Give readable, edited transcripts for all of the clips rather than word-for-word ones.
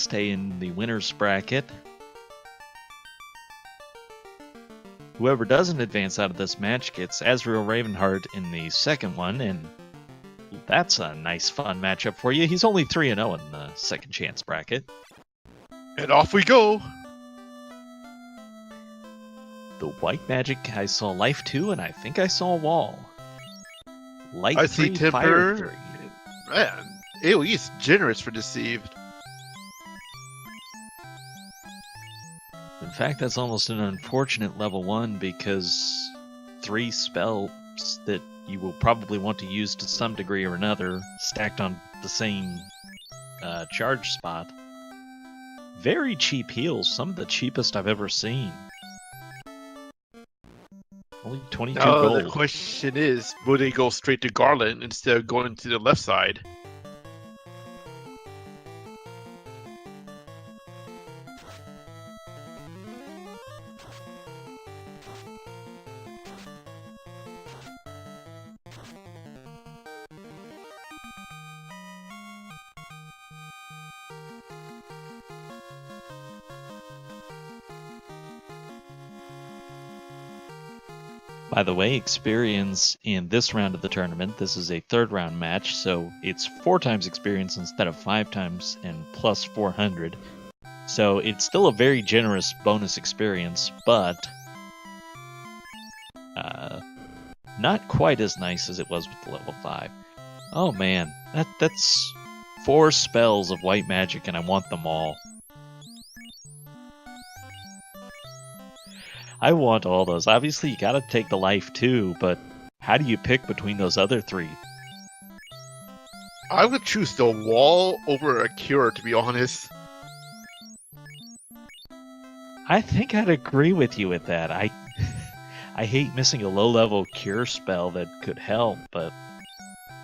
stay in the winner's bracket. Whoever doesn't advance out of this match gets Azrael Ravenheart in the second one, and that's a nice, fun matchup for you. He's only 3-0 in the second chance bracket. And off we go! The white magic, I saw Life 2, and I think I saw Wall. Light I 3, see Fire Temper. 3. Man, AoE is generous for Deceived. In fact, that's almost an unfortunate level 1 because 3 spells that you will probably want to use to some degree or another stacked on the same charge spot. Very cheap heals, some of the cheapest I've ever seen. Only 22 gold. The question is, will they go straight to Garland instead of going to the left side? By the way, experience in this round of the tournament, this is a third round match, so it's 4 times experience instead of 5 times and plus 400. So it's still a very generous bonus experience, but not quite as nice as it was with the level 5. Oh man, that's 4 spells of white magic and I want them all. I want all those. Obviously, you gotta take the life too, but how do you pick between those other 3? I would choose the Wall over a Cure, to be honest. I think I'd agree with you with that. I hate missing a low-level cure spell that could help, but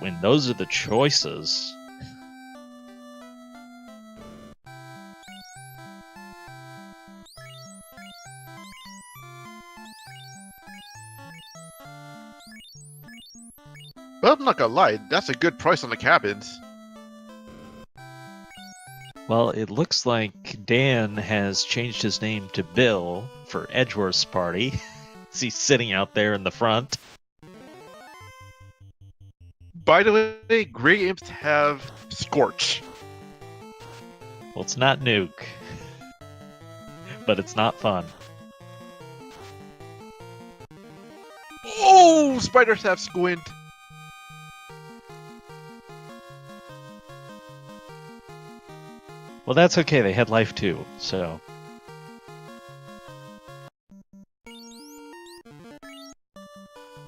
when those are the choices... Well, I'm not gonna lie, that's a good price on the cabins. Well, it looks like Dan has changed his name to Bill for Edgeworth's party. He's sitting out there in the front. By the way, Grey Imps have Scorch. Well, it's not Nuke. But it's not fun. Oh, Spiders have Squint. Well, that's okay. They had life too, so...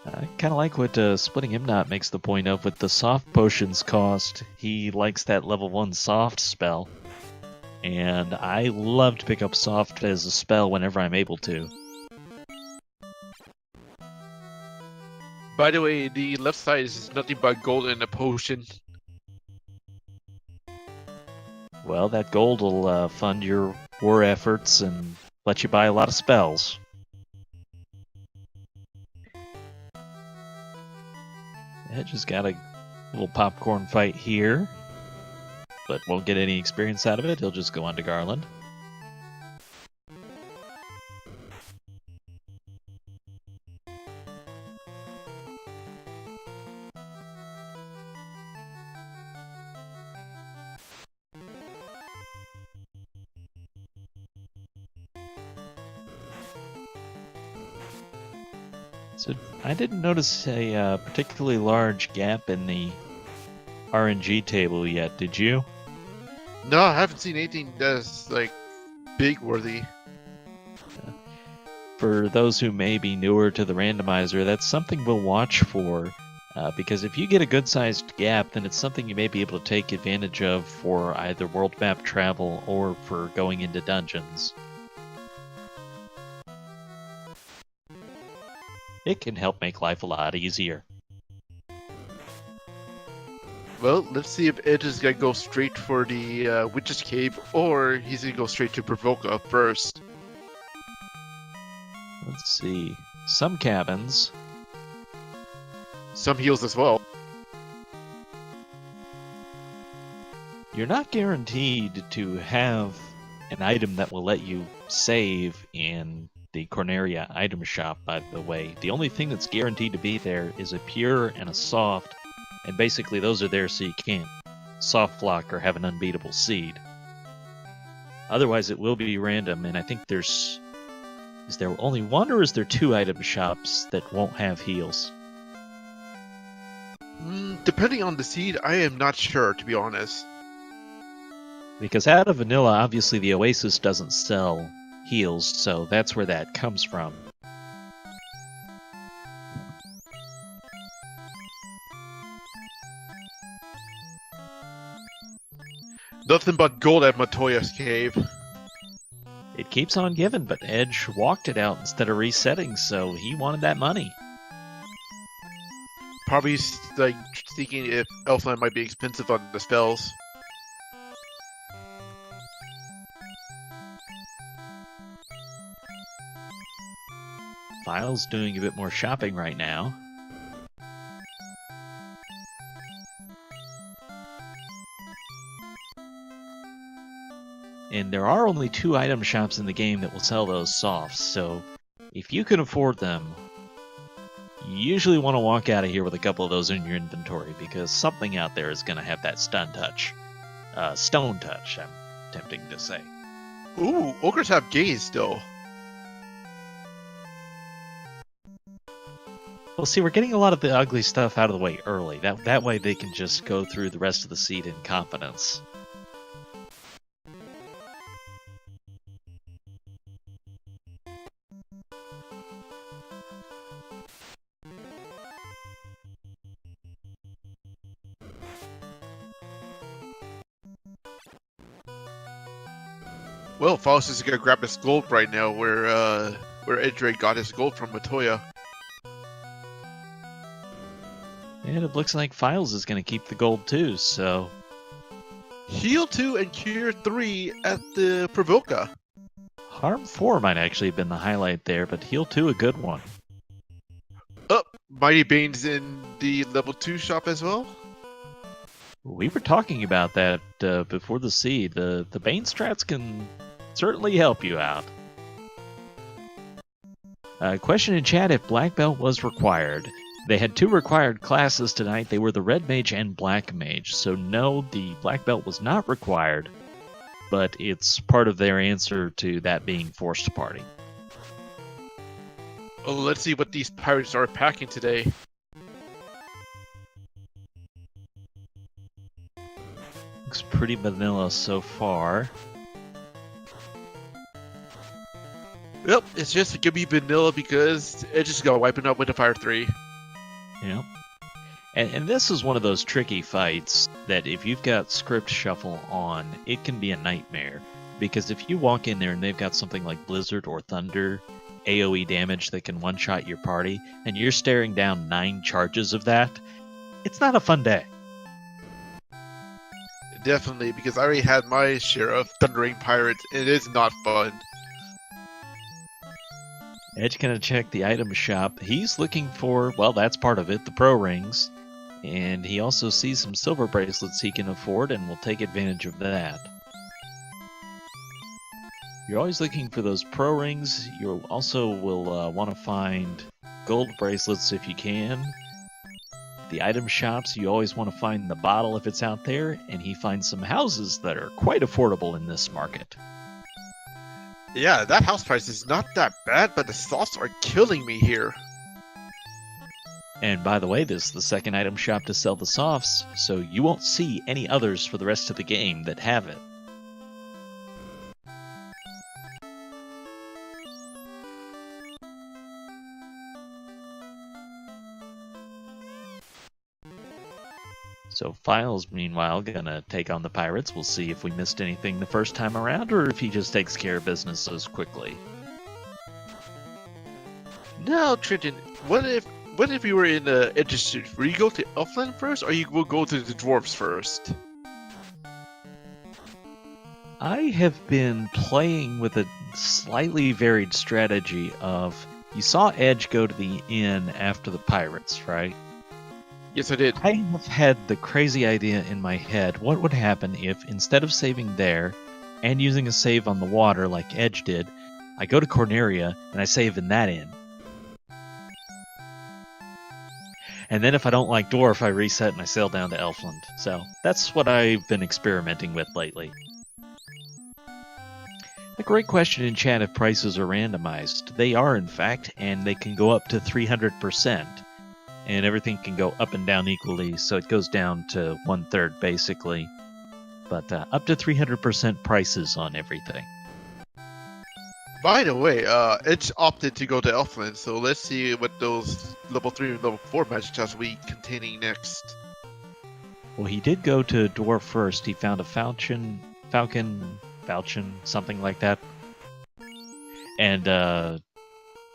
I kind of like what Splitting Hymnot makes the point of with the soft potions cost. He likes that level 1 soft spell. And I love to pick up soft as a spell whenever I'm able to. By the way, the left side is nothing but gold and a potion. Well, that gold will fund your war efforts and let you buy a lot of spells. Edge has got a little popcorn fight here, but won't get any experience out of it. He'll just go on to Garland. So I didn't notice a particularly large gap in the RNG table yet, did you? No, I haven't seen anything that's, like, big worthy. For those who may be newer to the randomizer, that's something we'll watch for, because if you get a good-sized gap, then it's something you may be able to take advantage of for either world map travel or for going into dungeons. It can help make life a lot easier. Well, let's see if Edge is gonna go straight for the Witch's Cave, or he's gonna go straight to Provoca first. Let's see. Some cabins. Some heals as well. You're not guaranteed to have an item that will let you save in the Corneria item shop, by the way. The only thing that's guaranteed to be there is a pure and a soft, and basically those are there so you can't soft lock or have an unbeatable seed. Otherwise it will be random, and I think is there only one or is there 2 item shops that won't have heals? Depending on the seed, I am not sure, to be honest. Because out of vanilla, obviously the Oasis doesn't sell heals, so that's where that comes from. Nothing but gold at Matoya's cave. It keeps on giving, but Edge walked it out instead of resetting, so he wanted that money. Probably like thinking if Elfland might be expensive on the spells. Philes doing a bit more shopping right now. And there are only 2 item shops in the game that will sell those softs, so if you can afford them, you usually want to walk out of here with a couple of those in your inventory, because something out there is going to have that stone touch, I'm tempting to say. Ooh, ogres have gaze still. Well, see, we're getting a lot of the ugly stuff out of the way early. That way they can just go through the rest of the seed in confidence. Well, Faust is gonna grab his gold right now, where Edgeworth got his gold from Matoya. And it looks like Philes is going to keep the gold too, so... Heal 2 and Cure 3 at the Provoca. Harm 4 might actually have been the highlight there, but Heal 2 a good one. Oh, Mighty Bane's in the level 2 shop as well? We were talking about that before the seed. The Bane strats can certainly help you out. Question in chat if Black Belt was required. They had 2 required classes tonight. They were the Red Mage and Black Mage. So no, the Black Belt was not required, but it's part of their answer to that being forced to party. Oh, let's see what these pirates are packing today. Looks pretty vanilla so far. Yep, it's just gonna be vanilla because it just got wiping up with the Fire 3. Yeah. And this is one of those tricky fights that if you've got script shuffle on, it can be a nightmare. Because if you walk in there and they've got something like Blizzard or Thunder, AoE damage that can one-shot your party, and you're staring down 9 charges of that, it's not a fun day. Definitely, because I already had my share of Thundering Pirates, and it is not fun. Edge gonna check the item shop. He's looking for, well, that's part of it, the pro rings. And he also sees some silver bracelets he can afford and will take advantage of that. You're always looking for those pro rings. You also will want to find gold bracelets if you can. The item shops, you always want to find the bottle if it's out there. And he finds some houses that are quite affordable in this market. Yeah, that house price is not that bad, but the softs are killing me here. And by the way, this is the second item shop to sell the softs, so you won't see any others for the rest of the game that have it. So Philes, meanwhile, gonna take on the pirates. We'll see if we missed anything the first time around, or if he just takes care of business as quickly. Now, Trenton, what if you were in Edgeworth? Will you go to Elfland first, or you will go to the dwarves first? I have been playing with a slightly varied strategy of, you saw Edge go to the inn after the pirates, right? Yes, I did. I have had the crazy idea in my head. What would happen if, instead of saving there and using a save on the water like Edge did, I go to Corneria and I save in that inn? And then if I don't like Dwarf, I reset and I sail down to Elfland. So that's what I've been experimenting with lately. A great question in chat if prices are randomized. They are, in fact, and they can go up to 300%. And everything can go up and down equally, so it goes down to 1/3 basically. But up to 300% prices on everything. By the way, Edge opted to go to Elfland, so let's see what those level 3 and level 4 magic tests will be containing next. Well, he did go to Dwarf first. He found a Falcon, something like that. And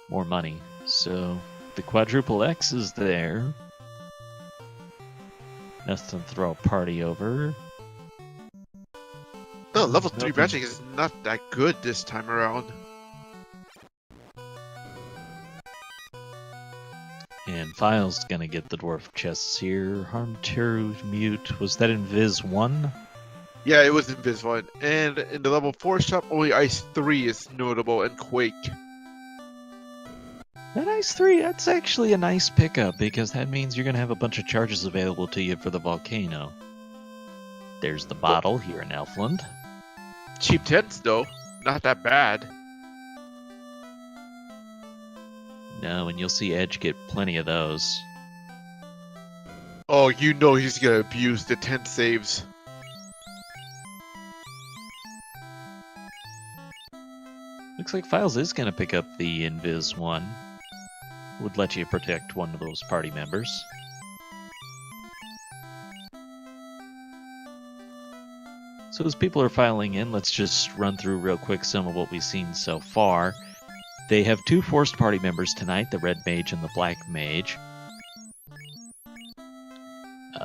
more money. So the quadruple X is there. Nothing to throw a party over. No, level 3 Nothing. magic is not that good this time around. And Philes gonna get the dwarf chests here. Harm 2 mute. Was that in Viz 1? Yeah, it was in Viz 1. And in the level 4 shop, only Ice 3 is notable, and Quake. That Ice 3, that's actually a nice pickup, because that means you're gonna have a bunch of charges available to you for the volcano. There's the bottle here in Elfland. Cheap tents, though. Not that bad. No, and you'll see Edge get plenty of those. Oh, you know he's gonna abuse the tent saves. Looks like Philes is gonna pick up the Invis 1. Would let you protect one of those party members. So as people are filing in, let's just run through real quick some of what we've seen so far. They have 2 forced party members tonight, the Red Mage and the Black Mage.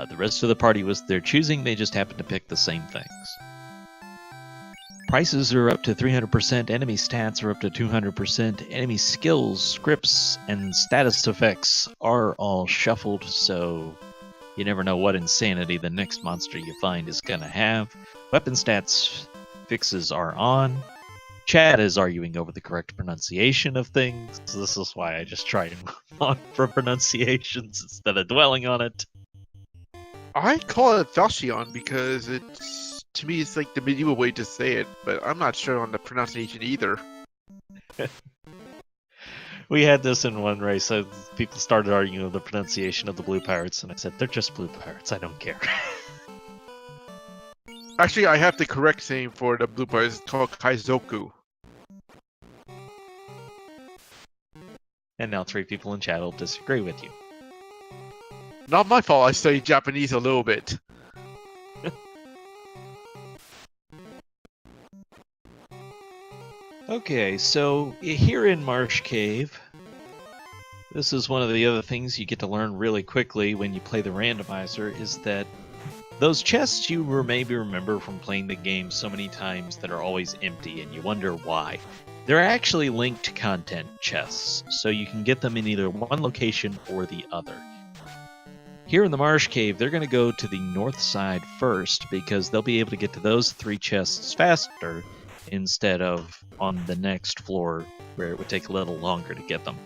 The rest of the party was their choosing, they just happened to pick the same things. Prices are up to 300%, enemy stats are up to 200%, enemy skills, scripts, and status effects are all shuffled, so you never know what insanity the next monster you find is gonna have. Weapon stats fixes are on. Chad is arguing over the correct pronunciation of things. This is why I just try to move on from pronunciations instead of dwelling on it. I call it Falchion because it's, to me, it's like the medieval way to say it, but I'm not sure on the pronunciation either. We had this in one race. People started arguing over the pronunciation of the Blue Pirates, and I said, they're just Blue Pirates. I don't care. Actually, I have the correct name for the blue pirates. It's called Kaizoku. And now 3 people in chat will disagree with you. Not my fault, I studied Japanese a little bit. Okay, so here in Marsh Cave, this is one of the other things you get to learn really quickly when you play the randomizer, is that those chests you maybe remember from playing the game so many times that are always empty and you wonder why. They're actually linked content chests, so you can get them in either one location or the other. Here in the Marsh Cave, they're going to go to the north side first because they'll be able to get to those 3 chests faster instead of on the next floor where it would take a little longer to get them.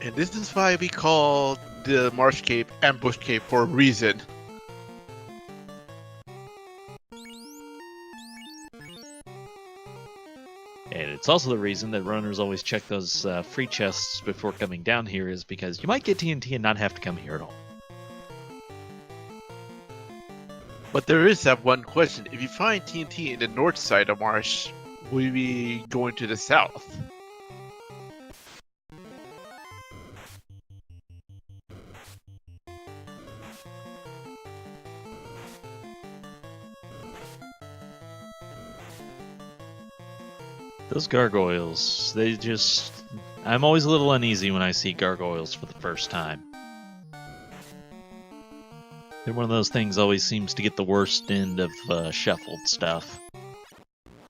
And this is why we call the Marsh Cave Ambush Cave for a reason. And it's also the reason that runners always check those free chests before coming down here, is because you might get TNT and not have to come here at all. But there is that one question. If you find TNT in the north side of Marsh, will you be going to the south? Those gargoyles, they just... I'm always a little uneasy when I see gargoyles for the first time. They're one of those things always seems to get the worst end of shuffled stuff.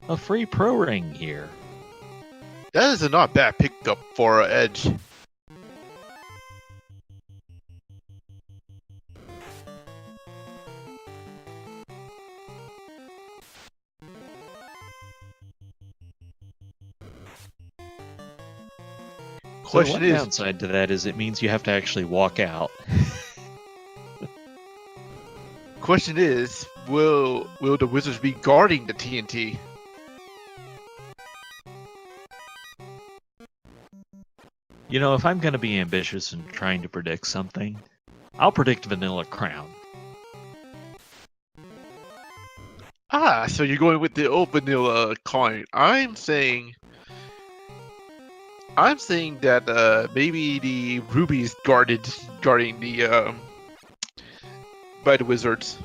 A free pro ring here. That is a not bad pickup for Edge. So the Question one is, downside to that is it means you have to actually walk out. will the Wizards be guarding the TNT? You know, if I'm going to be ambitious and trying to predict something, I'll predict Vanilla Crown. Ah, so you're going with the old vanilla coin. I'm saying that maybe the rubies guarding the by the Wizards.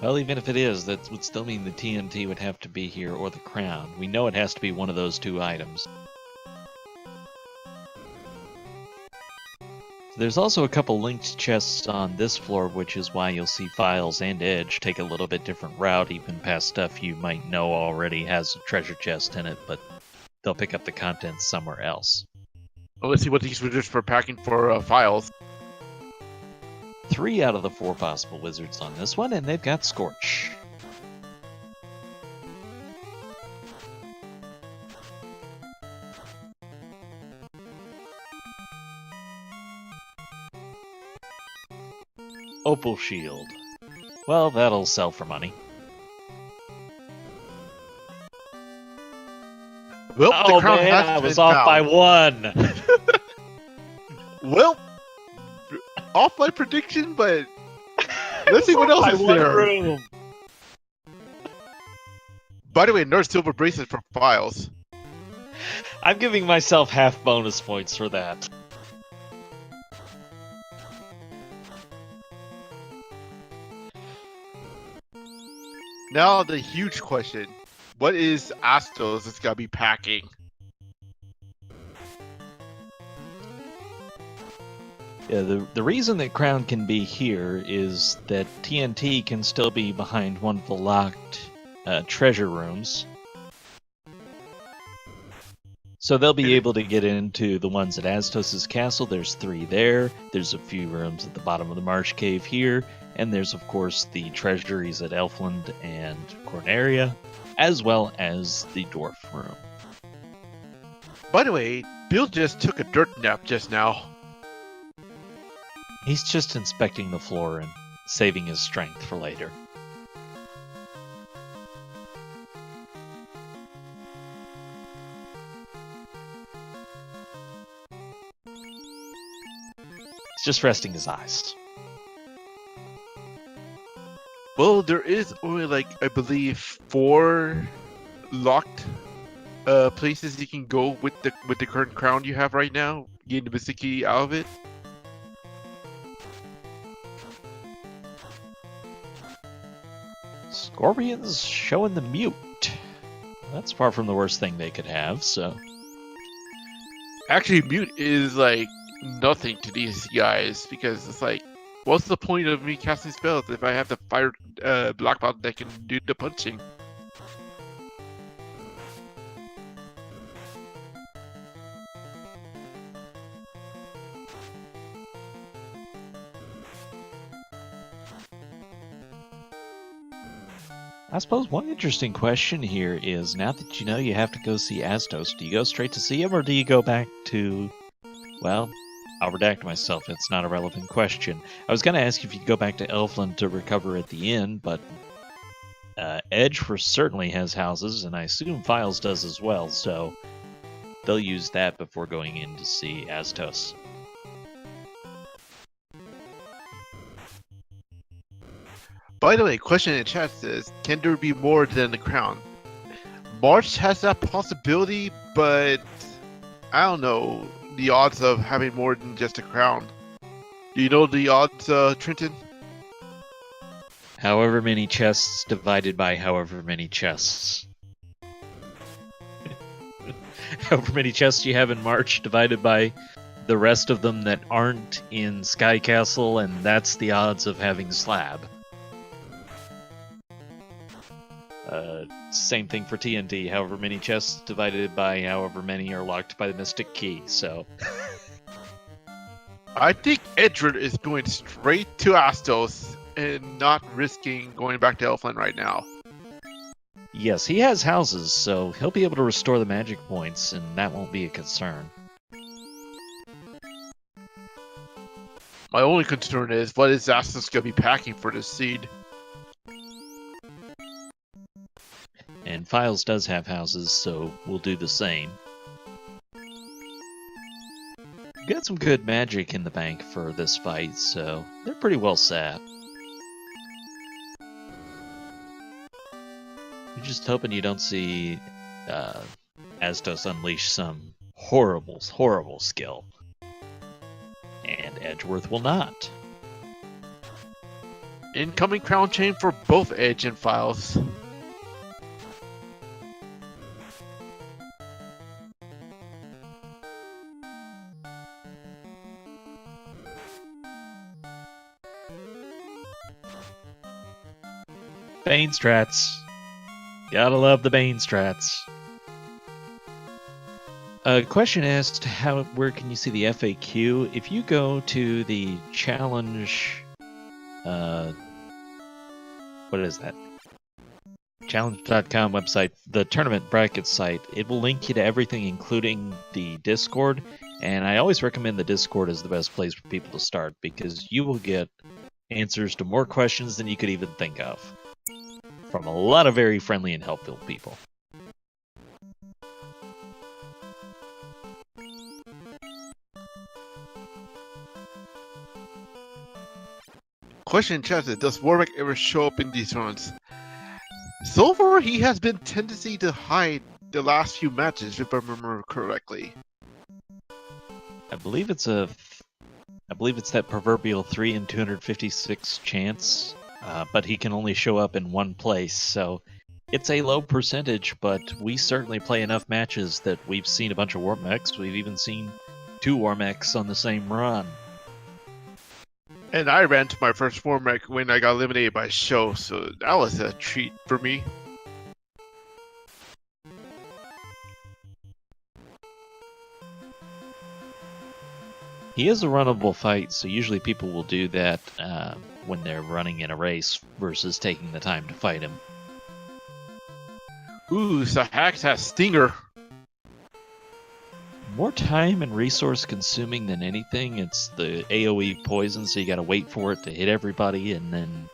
Well, even if it is, that would still mean the TNT would have to be here or the crown. We know it has to be one of those two items. There's also a couple linked chests on this floor, which is why you'll see Philes and Edge take a little bit different route, even past stuff you might know already has a treasure chest in it, but they'll pick up the contents somewhere else. Well, let's see what these wizards are packing for Philes. 3 out of the 4 possible wizards on this one, and they've got Scorch. Opal Shield. Well, that'll sell for money. Well, Oh the crown man, has I been was off found. by 1! Well, off my prediction, but let's see what else is there. Room. By the way, another silver bracelet for Philes. I'm giving myself half bonus points for that. Now the huge question: what is Astos that's gotta be packing? Yeah, the reason that Crown can be here is that TNT can still be behind one of the locked treasure rooms. So they'll be able to get into the ones at Astos' castle. There's 3 there. There's a few rooms at the bottom of the Marsh Cave here. And there's, of course, the treasuries at Elfland and Corneria, as well as the Dwarf Room. By the way, Bill just took a dirt nap just now. He's just inspecting the floor and saving his strength for later. He's just resting his eyes. Well, there is only I believe 4 locked places you can go with the current crown you have right now. Getting the Mystic Key out of it. Scorpion's showing the mute. That's far from the worst thing they could have, so... Actually, mute is nothing to these guys because it's what's the point of me casting spells if I have the fire block bot that can do the punching? I suppose one interesting question here is, now that you know you have to go see Astos, do you go straight to see him, or do you go back to... Well, I'll redact myself, it's not a relevant question. I was going to ask if you'd go back to Elfland to recover at the inn, but Edgeworth certainly has houses, and I assume Philes does as well, so they'll use that before going in to see Astos. By the way, question in the chat says, can there be more than the crown? March has that possibility, but I don't know the odds of having more than just a crown. Do you know the odds, Trenton? However many chests divided by however many chests. However many chests you have in March divided by the rest of them that aren't in Sky Castle, and that's the odds of having Slab. Same thing for TNT, however many chests divided by however many are locked by the Mystic Key, so... I think Edgeworth is going straight to Astos and not risking going back to Elfland right now. Yes, he has houses, so he'll be able to restore the magic points, and that won't be a concern. My only concern is, what is Astos going to be packing for this seed? And Philes does have houses, so we'll do the same. Got some good magic in the bank for this fight, so they're pretty well set. You're just hoping you don't see Astos unleash some horrible, horrible skill. And Edgeworth will not. Incoming crown chain for both Edge and Philes. Bane strats. Gotta love the Bane strats. A question asked, where can you see the FAQ? If you go to the challenge, what is that? Challenge.com website, the tournament bracket site, it will link you to everything, including the Discord. And I always recommend the Discord as the best place for people to start, because you will get answers to more questions than you could even think of from a lot of very friendly and helpful people. Question in chat is, does Warwick ever show up in these runs? So far, he has been tendency to hide the last few matches, if I remember correctly. I believe it's that proverbial 3 in 256 chance, but he can only show up in one place, so it's a low percentage, but we certainly play enough matches that we've seen a bunch of War Mechs. We've even seen 2 War Mechs on the same run. And I ran to my first War Mech when I got eliminated by Show, so that was a treat for me. He is a runnable fight, so usually people will do that when they're running in a race versus taking the time to fight him. Ooh, Sahax has Stinger. More time and resource consuming than anything. It's the AoE poison, so you gotta wait for it to hit everybody and then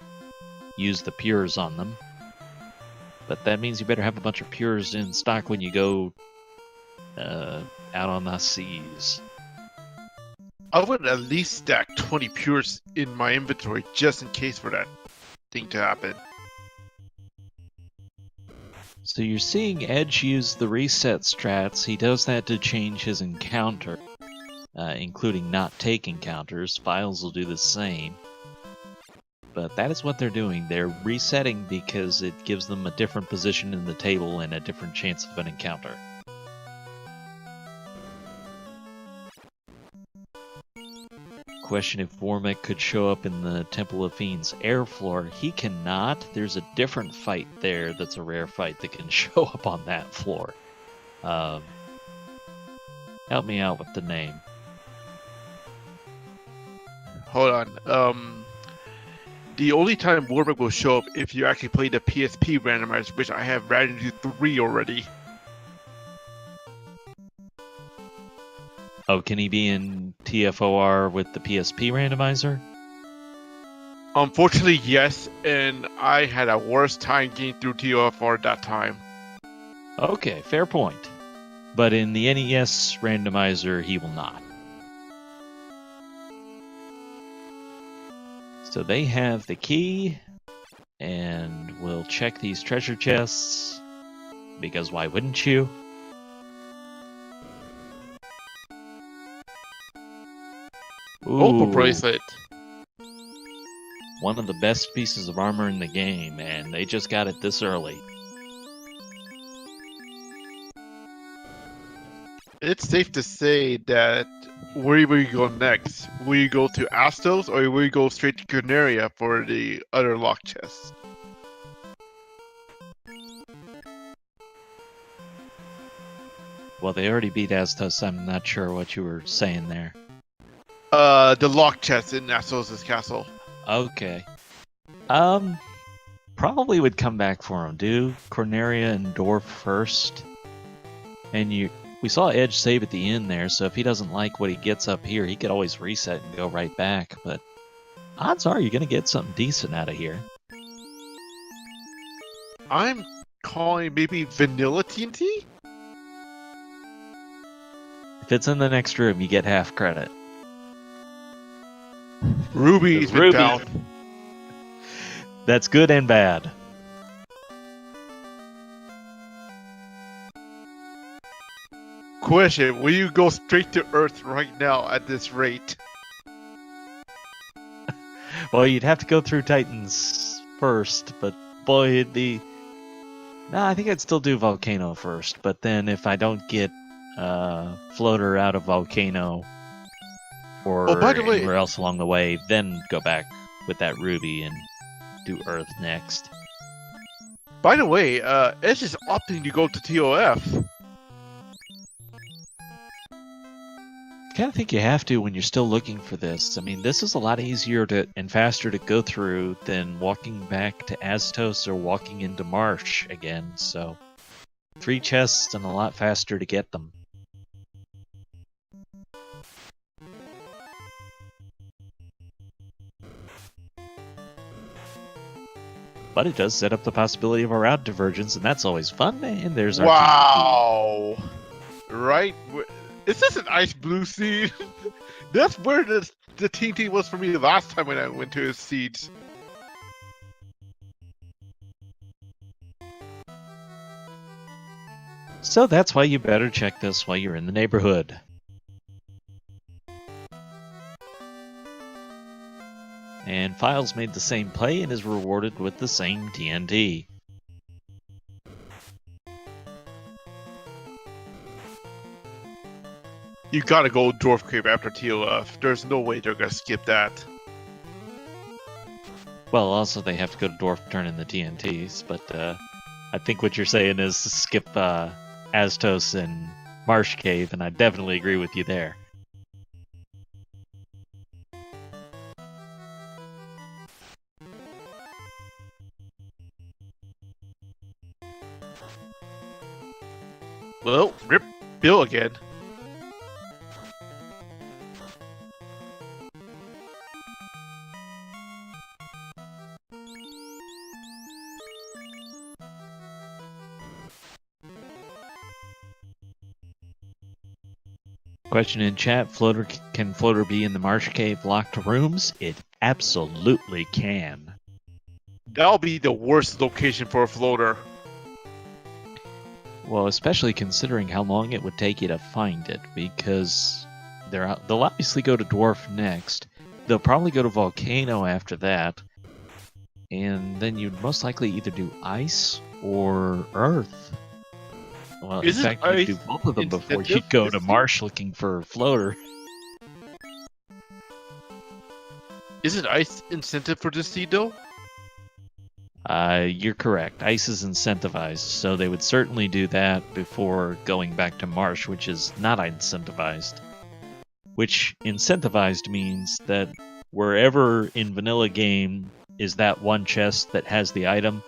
use the Pures on them. But that means you better have a bunch of Pures in stock when you go out on the seas. I would at least stack 20 Pures in my inventory just in case for that thing to happen. So you're seeing Edge use the reset strats. He does that to change his encounter, including not take encounters. Philes will do the same. But that is what they're doing. They're resetting because it gives them a different position in the table and a different chance of an encounter. Question if Warmech could show up in the Temple of Fiends air floor. He cannot. There's a different fight there that's a rare fight that can show up on that floor. Help me out with the name. Hold on. The only time Warwick will show up if you actually play the PSP randomizer, which I have ran into 3 already. Oh, can he be in TFOR with the PSP randomizer? Unfortunately, yes, and I had a worse time getting through TFR that time. Okay, fair point. But in the NES randomizer, he will not. So they have the key, and we'll check these treasure chests, because why wouldn't you? Ooh, Opal bracelet. one of the best pieces of armor in the game, and they just got it this early. It's safe to say that where will you go next? Will you go to Astos or will you go straight to Canaria for the other lock chest? Well, they already beat Astos. I'm not sure what you were saying there. The lock chest in Astos' castle. Okay. probably would come back for him. Do Corneria and Dwarf first. And we saw Edge save at the end there, so if he doesn't like what he gets up here, he could always reset and go right back. But odds are you're going to get something decent out of here. I'm calling maybe vanilla TNT? If it's in the next room, you get half credit. Ruby's been Ruby. found. That's good and bad. Question, will you go straight to Earth right now at this rate? Well, you'd have to go through Titans first, but boy, it'd be... No, I think I'd still do Volcano first, but then if I don't get Floater out of Volcano or by the way, anywhere else along the way, then go back with that Ruby and do Earth next. By the way, Edge is opting to go to TOF. I kind of think you have to when you're still looking for this. I mean, this is a lot easier and faster to go through than walking back to Astos or walking into Marsh again, so 3 chests and a lot faster to get them. But it does set up the possibility of a route divergence, and that's always fun, and there's our Wow! Right? Is this an ice blue seed? That's where the TNT was for me last time when I went to his seeds. So that's why you better check this while you're in the neighborhood. And Philes made the same play and is rewarded with the same TNT. You gotta go Dwarf Cave after TOF. There's no way they're gonna skip that. Well, also they have to go to Dwarf to turn in the TNTs, but I think what you're saying is skip Astos and Marsh Cave, and I definitely agree with you there. Well, rip Bill again. Question in chat, can Floater be in the Marsh Cave locked rooms? It absolutely can. That'll be the worst location for a floater. Well, especially considering how long it would take you to find it, because they'll obviously go to Dwarf next. They'll probably go to Volcano after that. And then you'd most likely either do Ice or Earth. Well, in fact, you'd do both of them before you'd go to Marsh looking for Floater. Isn't Ice incentive for this seed, though? You're correct. Ice is incentivized, so they would certainly do that before going back to Marsh, which is not incentivized. Which incentivized means that wherever in vanilla game is that one chest that has the item,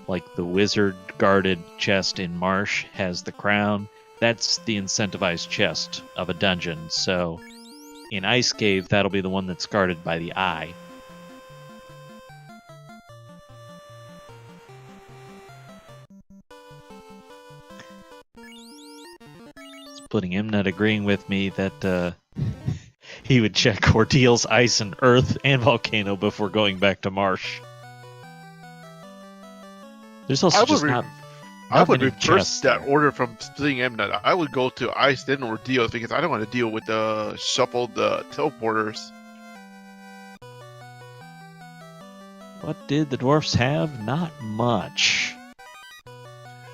like the wizard guarded chest in Marsh has the crown, that's the incentivized chest of a dungeon. So in Ice Cave, that'll be the one that's guarded by the eye. Splitting Mnet agreeing with me that he would check Ordeals, Ice, and Earth and Volcano before going back to Marsh. There's also just not I would many reverse chests that there. order from splitting Mnet. I would go to Ice then Ordeals because I don't want to deal with the shuffled teleporters. What did the dwarfs have? Not much.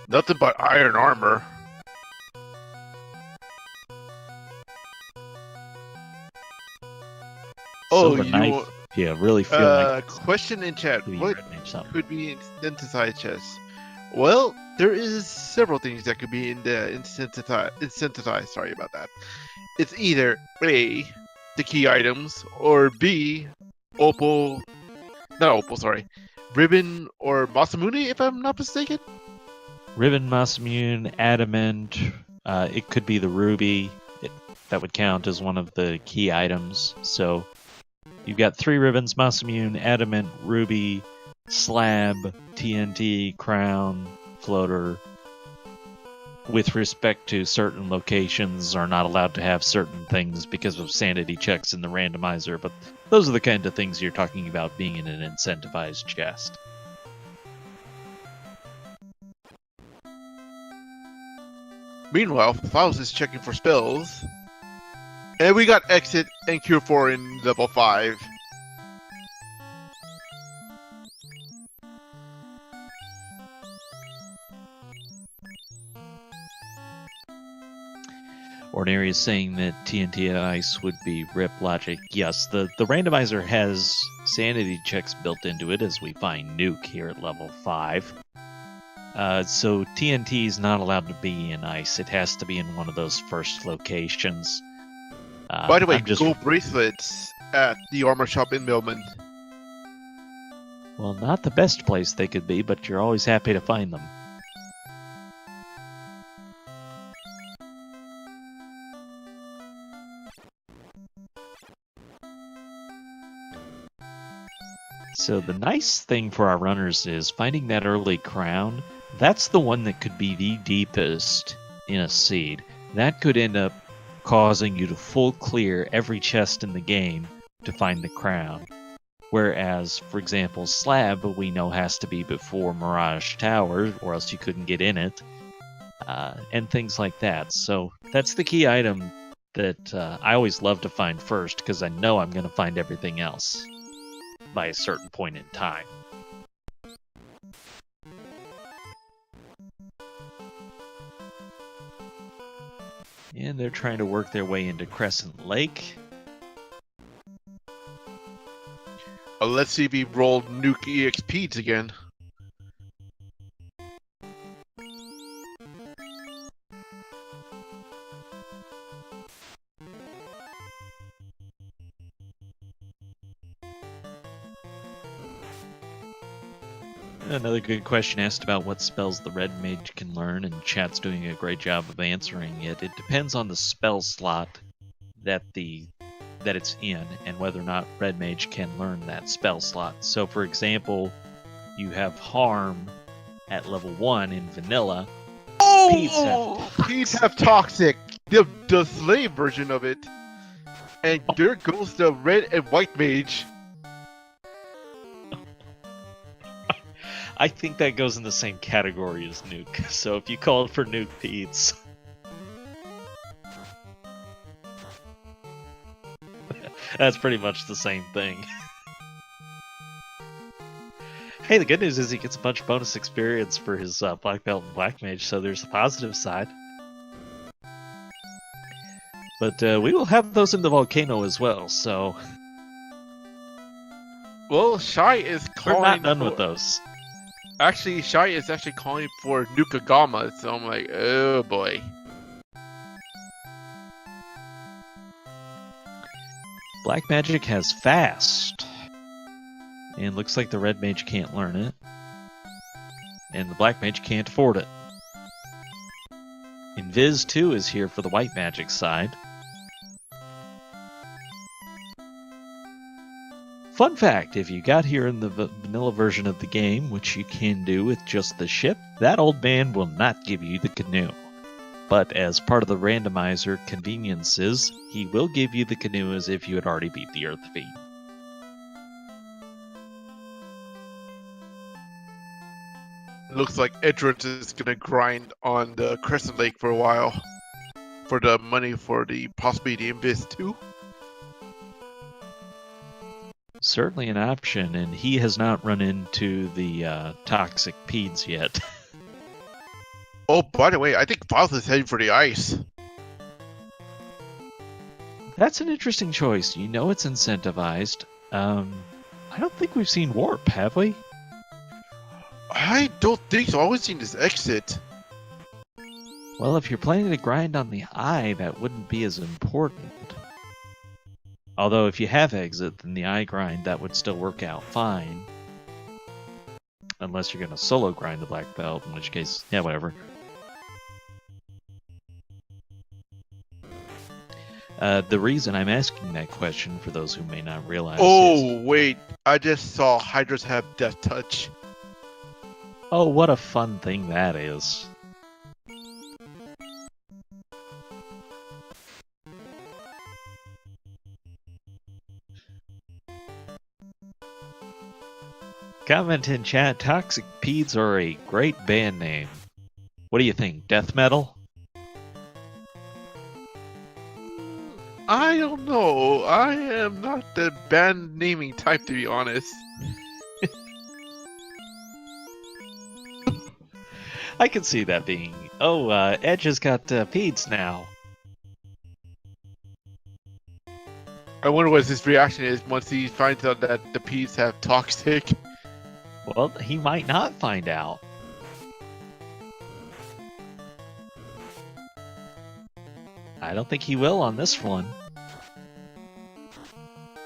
Nothing but iron armor. Oh, Silver knife. Yeah, really feel like question in chat. could be What red name something. could be incentivized chests? Well, there is several things that could be in the incentivized. Sorry about that. It's either A, the key items, or B, opal. Not opal. Sorry. Ribbon or Masamune, if I'm not mistaken. Ribbon, Masamune, Adamant. It could be the ruby. That would count as one of the key items. So you've got 3 ribbons: Masamune, Adamant, ruby, slab, TNT, crown, floater. With respect to certain locations, are not allowed to have certain things because of sanity checks in the randomizer, but those are the kind of things you're talking about being in an incentivized chest. Meanwhile, Philes is checking for spells. And we got Exit and Cure 4 in level 5. Ordinary is saying that TNT and Ice would be rip logic. Yes, the randomizer has sanity checks built into it as we find Nuke here at level 5. So TNT is not allowed to be in Ice. It has to be in one of those first locations. By the way, gold bracelets at the armor shop in Millman. Well, not the best place they could be, but you're always happy to find them. So the nice thing for our runners is finding that early crown. That's the one that could be the deepest in a seed. That could end up causing you to full clear every chest in the game to find the crown. Whereas, for example, Slab, we know has to be before Mirage Tower, or else you couldn't get in it, and things like that. So that's the key item that I always love to find first, because I know I'm going to find everything else by a certain point in time. And they're trying to work their way into Crescent Lake. Let's see if he rolled Nuke EXPs again. Another good question asked about what spells the Red Mage can learn, and chat's doing a great job of answering it. It depends on the spell slot that it's in, and whether or not Red Mage can learn that spell slot. So, for example, you have Harm at level 1 in Vanilla. Pete's have Toxic, the slave version of it. And there goes the Red and White Mage. I think that goes in the same category as Nuke. So if you called for Nuke Pete's, that's pretty much the same thing. Hey, the good news is he gets a bunch of bonus experience for his Black Belt and Black Mage, so there's a positive side. But we will have those in the volcano as well, so... Well, Shy is calling... We're not done with those. Actually, Shy is actually calling for Nukagama, so I'm like, oh boy. Black Magic has Fast. And looks like the Red Mage can't learn it. And the Black Mage can't afford it. Invis 2 is here for the White Magic side. Fun fact, if you got here in the vanilla version of the game, which you can do with just the ship, that old man will not give you the canoe. But as part of the randomizer conveniences, he will give you the canoe as if you had already beat the Earth feat. Looks like Edgeworth is gonna grind on the Crescent Lake for a while. For the money for the possibly the Invis 2. Certainly an option, and he has not run into the toxic peds yet. Oh, by the way, I think Philes is heading for the ice. That's an interesting choice. You know it's incentivized. I don't think we've seen Warp, have we? I don't think so. I've always seen this exit. Well, if you're planning to grind on the eye, that wouldn't be as important. Although if you have exit, then the eye grind, that would still work out fine. unless you're going to solo grind the black belt, in which case, yeah, whatever. The reason I'm asking that question, for those who may not realize, is... wait. I just saw Hydras have Death Touch. Oh, what a fun thing that is. Comment in chat, Toxic Peds are a great band name. What do you think, death metal? I don't know. I am not the band naming type, to be honest. I can see that being... Oh, Edge has got Peds now. I wonder what his reaction is once he finds out that the P's have Toxic. Well, he might not find out. I don't think he will on this one.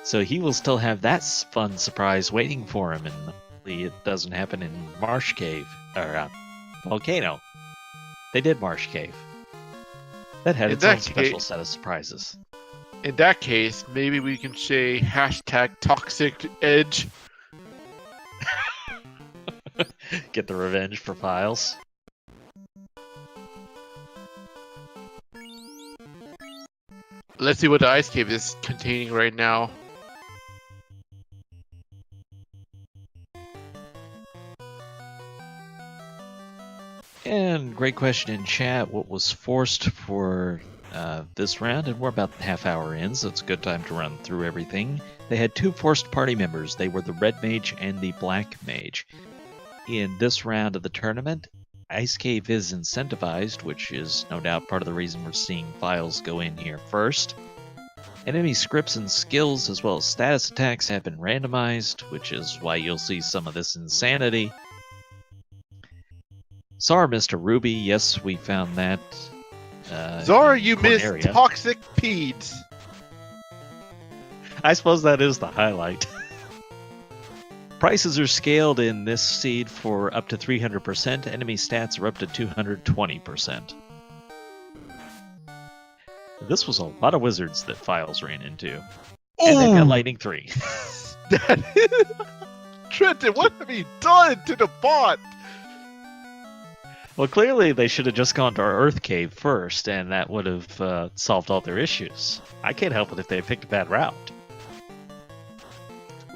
So he will still have that fun surprise waiting for him, and hopefully it doesn't happen in Marsh Cave, or Volcano. They did Marsh Cave. That had its own special set of surprises. In that case, maybe we can say #Toxic Edge. Get the revenge for Philes. Let's see what the ice cave is containing right now. And great question in chat. What was forced for this round? And we're about half hour in, so it's a good time to run through everything. They had two forced party members. They were the red mage and the black mage. In this round of the tournament, Ice Cave is incentivized, which is no doubt part of the reason we're seeing Philes go in here first. Enemy scripts and skills as well as status attacks have been randomized, which is why you'll see some of this insanity. Sorry, Mr. Ruby, yes, we found that. Zara, you missed Toxic Peds. I suppose that is the highlight. Prices are scaled in this seed for up to 300%. Enemy stats are up to 220%. This was a lot of wizards that Philes ran into. And they've got Lightning 3. Trenton, what have you done to the bot? Well, clearly they should have just gone to our Earth Cave first, and that would have solved all their issues. I can't help it if they picked a bad route.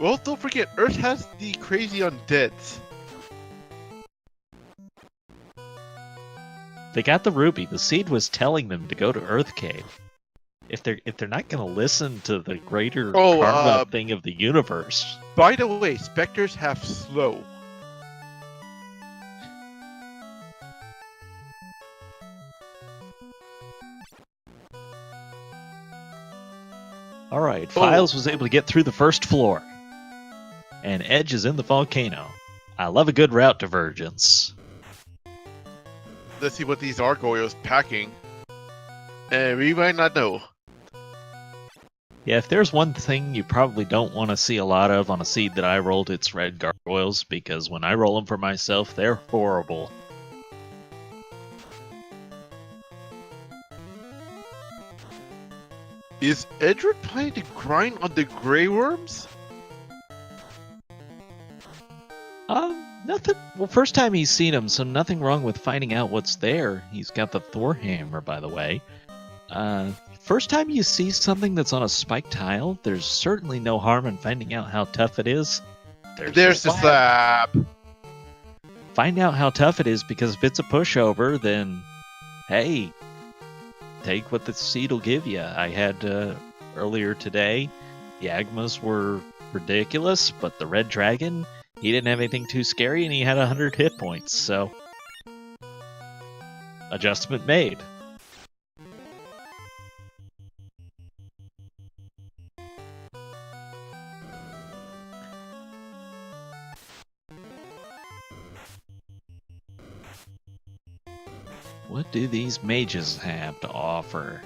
Well, don't forget, Earth has the crazy undeads. They got the ruby. The seed was telling them to go to Earth Cave. If they're not going to listen to the greater karma thing of the universe. By the way, specters have slow. All right, Philes was able to get through the first floor. And Edge is in the volcano. I love a good route divergence. Let's see what these gargoyles packing. And we might not know. Yeah, if there's one thing you probably don't want to see a lot of on a seed that I rolled, it's red gargoyles, because when I roll them for myself, they're horrible. Is Edgeworth planning to grind on the Grey Worms? Nothing. Well, first time he's seen him, so nothing wrong with finding out what's there. He's got the Thor hammer, by the way. First time you see something that's on a spiked tile, there's certainly no harm in finding out how tough it is. There's the slab. Find out how tough it is, because if it's a pushover, then hey, take what the seed will give you. I had earlier today, the Agmas were ridiculous, but the red dragon, he didn't have anything too scary, and he had 100 hit points, so adjustment made. What do these mages have to offer?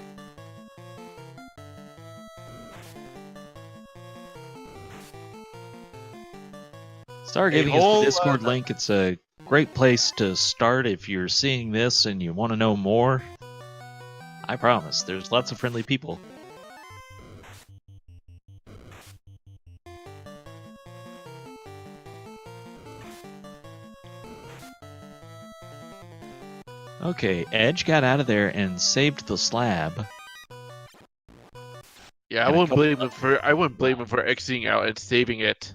Start giving us the Discord link. It's a great place to start if you're seeing this and you want to know more. I promise, there's lots of friendly people. Okay, Edge got out of there and saved the slab. Yeah, I wouldn't blame him for exiting out and saving it.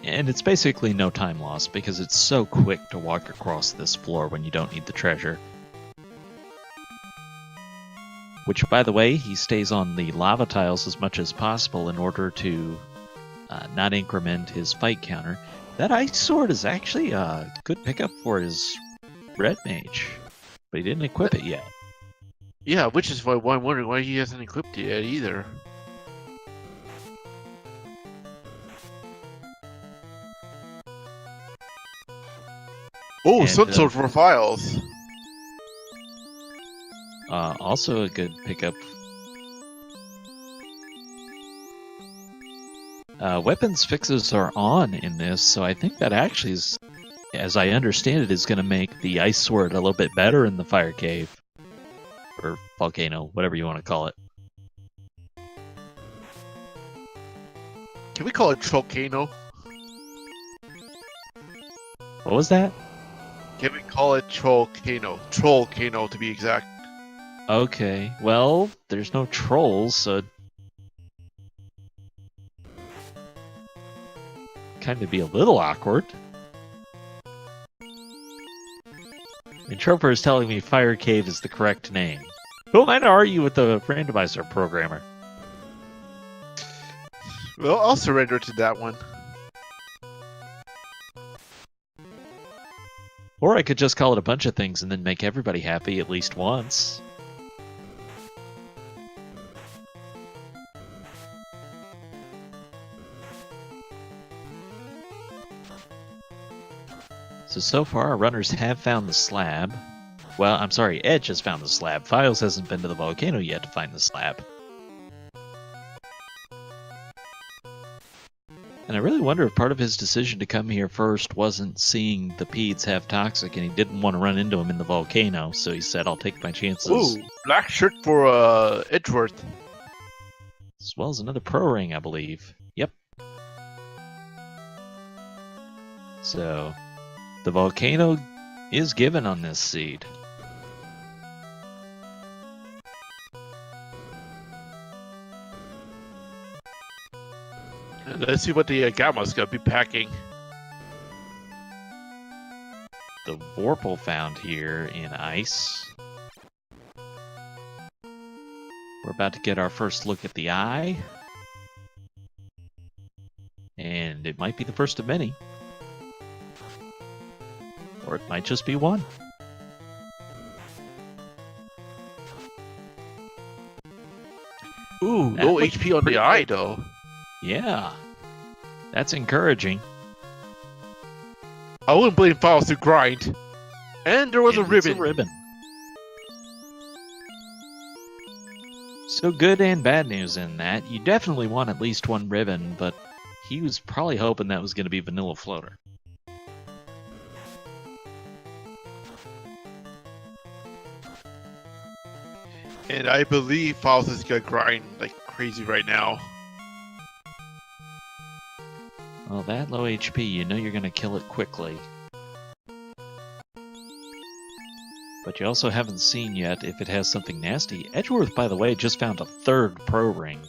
And it's basically no time lost because it's so quick to walk across this floor when you don't need the treasure. Which, by the way, he stays on the lava tiles as much as possible in order to not increment his fight counter. That ice sword is actually a good pickup for his red mage, but he didn't equip it yet. Yeah, which is why I'm wondering why he hasn't equipped it yet either. Oh, Sun Sword for Philes. Also a good pickup. Weapons fixes are on in this, so I think that actually is, as I understand it, is going to make the ice sword a little bit better in the fire cave. Or volcano, whatever you want to call it. Can we call it Trollcano? What was that? Can we call it Trollcano? Trollcano, to be exact. Okay, well, there's no trolls, so kind of be a little awkward. And Troper is telling me Fire Cave is the correct name. Who am I to argue with the randomizer programmer? Well, I'll surrender to that one. Or I could just call it a bunch of things and then make everybody happy at least once. So far, our runners have found the slab. Well, I'm sorry, Edge has found the slab. Philes hasn't been to the volcano yet to find the slab. And I really wonder if part of his decision to come here first wasn't seeing the Peds have toxic and he didn't want to run into him in the volcano, so he said, I'll take my chances. Ooh, black shirt for Edgeworth. As well as another pro ring, I believe. Yep. So the volcano is given on this seed. Let's see what the Gamma's gonna be packing. The Vorpal found here in ice. We're about to get our first look at the eye. And it might be the first of many. Or it might just be one. Ooh, That no looks HP on the pretty eye good. though. Yeah. That's encouraging. I wouldn't blame Philes to grind. And there was a And it's ribbon. So good and bad news in that. You definitely want at least one ribbon, but he was probably hoping that was going to be Vanilla Floater. And I believe Philes is gonna grind like crazy right now. Well, that low HP, you know you're going to kill it quickly. But you also haven't seen yet if it has something nasty. Edgeworth, by the way, just found a third pro ring.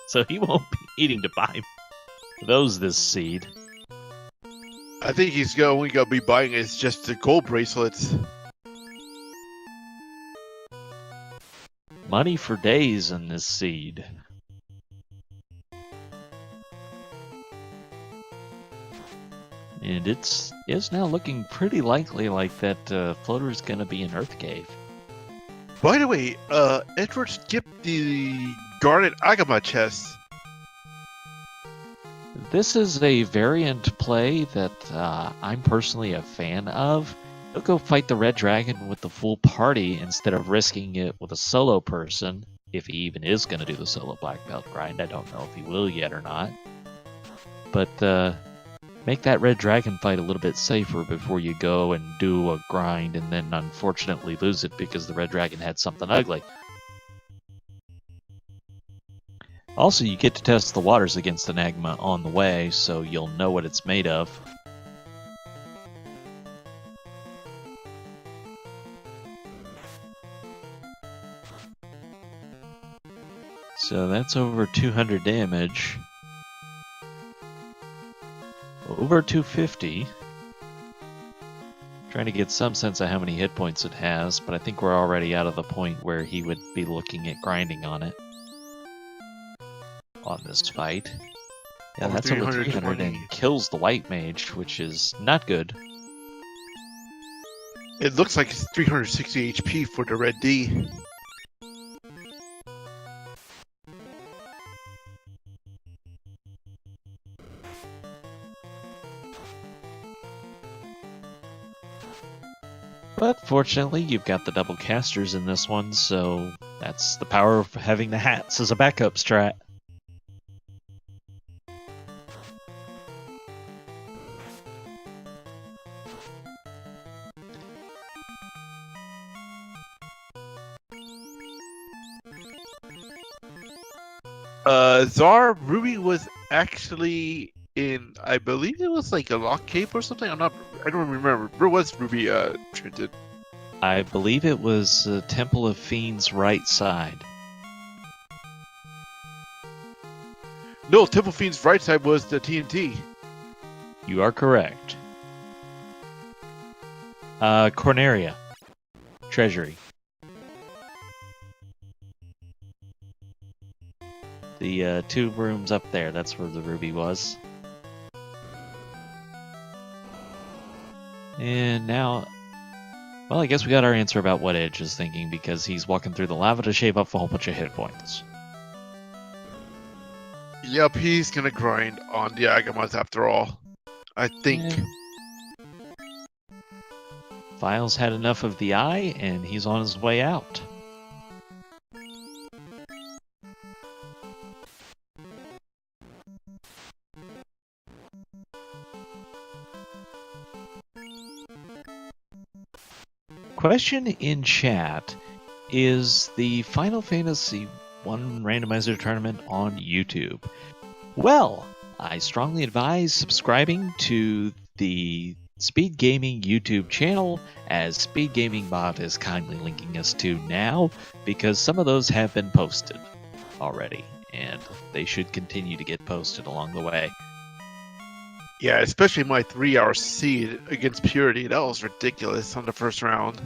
So he won't be needing to buy those this seed. I think he's only gonna be buying is just the gold bracelets. Money for days in this seed. And it's now looking pretty likely like that floater is going to be an Earth Cave. By the way, Edward skipped the guarded Agama chest. This is a variant play that I'm personally a fan of. He'll go fight the Red Dragon with the full party instead of risking it with a solo person. if he even is going to do the solo black belt grind. I don't know if he will yet or not. But make that red dragon fight a little bit safer before you go and do a grind and then unfortunately lose it because the red dragon had something ugly. Also, you get to test the waters against the Nagma on the way, so you'll know what it's made of. So that's over 200 damage. Over 250. Trying to get some sense of how many hit points it has, but I think we're already out of the point where he would be looking at grinding on it. On this fight. Yeah, that's over 300 and kills the white mage, which is not good. It looks like it's 360 HP for the red D. But fortunately, you've got the double casters in this one, so that's the power of having the hats as a backup strat. Czar Ruby was actually in, I believe it was like a lock cave or something. I don't remember. Where was Ruby treated? I believe it was the Temple of Fiend's right side. No, Temple Fiend's right side was the TNT. You are correct. Corneria. Treasury. The two rooms up there, that's where the ruby was. And now, well, I guess we got our answer about what Edge is thinking because he's walking through the lava to shave off a whole bunch of hit points. Yep, he's gonna grind on the Agamas after all. I think. Yeah. Philes had enough of the eye, and he's on his way out. Question in chat, is the Final Fantasy I Randomizer tournament on YouTube? Well, I strongly advise subscribing to the Speed Gaming YouTube channel, as Speed Gaming Bot is kindly linking us to now, because some of those have been posted already, and they should continue to get posted along the way. Yeah, especially my 3-hour seed against Purity. That was ridiculous on the first round.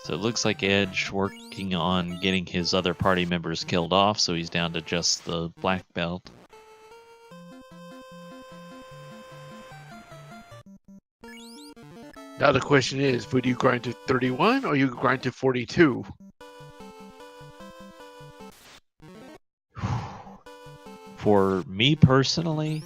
So it looks like Edge working on getting his other party members killed off, so he's down to just the black belt. Now the question is, would you grind to 31 or you grind to 42? For me personally,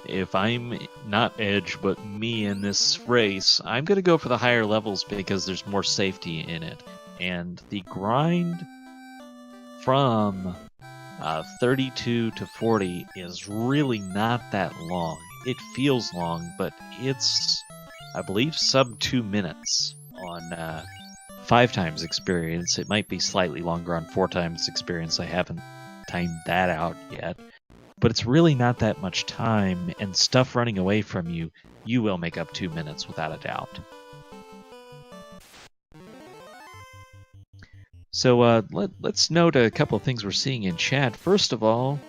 if I'm not Edge, but me in this race, I'm going to go for the higher levels because there's more safety in it. And the grind from 32 to 40 is really not that long. It feels long, but it's, I believe, sub 2 minutes on 5 times experience. It might be slightly longer on 4 times experience. I haven't timed that out yet. But it's really not that much time, and stuff running away from you, you will make up 2 minutes without a doubt. So let's note a couple of things we're seeing in chat. First of all,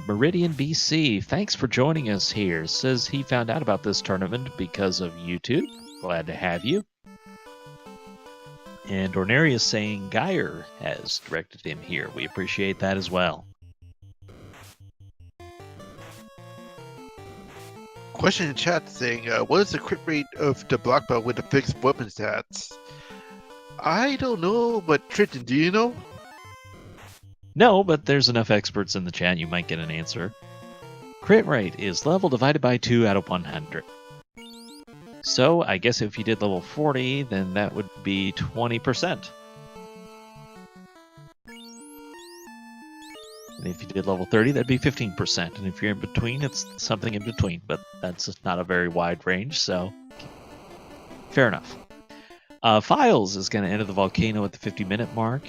Meridian BC, thanks for joining us here. Says he found out about this tournament because of YouTube. Glad to have you. And Ornery is saying Geyer has directed him here. We appreciate that as well. Question in chat saying, what is the crit rate of the black belt with the fixed weapon stats? I don't know, but Triton, do you know? No, but there's enough experts in the chat you might get an answer. Crit rate is level divided by 2 out of 100. So I guess if you did level 40, then that would be 20%. And if you did level 30, that'd be 15%. And if you're in between, it's something in between. But that's just not a very wide range, so fair enough. Philes is going to enter the volcano at the 50-minute mark.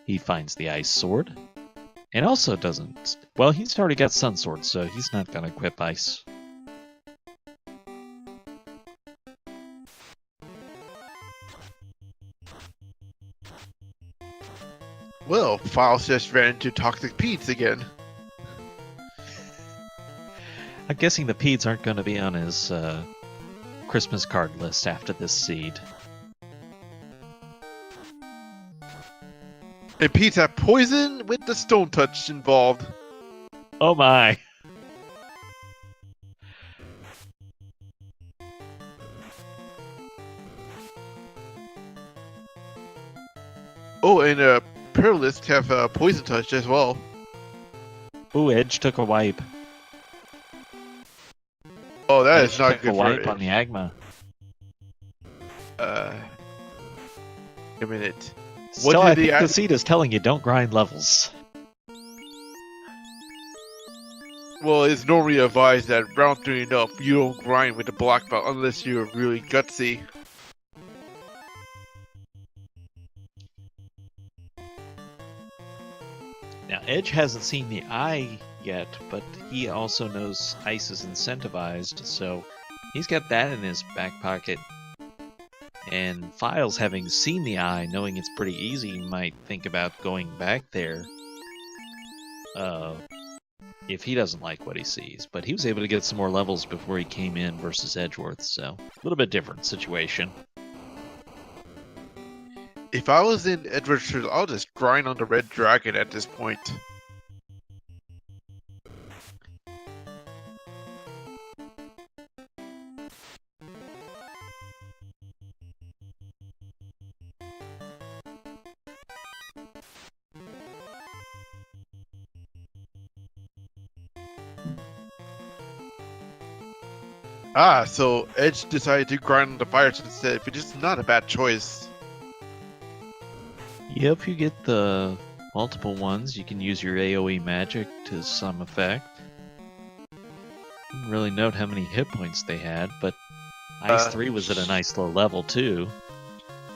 He finds the ice sword. And also doesn't... Well, he's already got sun sword, so he's not going to equip ice. Well, Philes just ran into Toxic Pete's again. I'm guessing the Pedes aren't going to be on his Christmas card list after this seed. And Pete's had poison with the stone touch involved. Oh my! Oh, and Perilist have poison touch as well. Ooh, Edge took a wipe. Oh, that Edge is not took good a for wipe Edge. on the Agma. A minute. So I think the seed is telling you don't grind levels. Well, it's normally advised that round 3 and up, you don't grind with the black belt unless you're really gutsy. Now, Edge hasn't seen the eye yet, but he also knows ice is incentivized, so he's got that in his back pocket. And Philes, having seen the eye, knowing it's pretty easy, might think about going back there if he doesn't like what he sees. But he was able to get some more levels before he came in versus Edgeworth, so a little bit different situation. If I was in Edgeworth, I'll just grind on the red dragon at this point. Ah, so Edge decided to grind on the fires instead, which is not a bad choice. Yep, you get the multiple ones. You can use your AoE magic to some effect. Didn't really note how many hit points they had, but Ice 3 was at a nice low level too.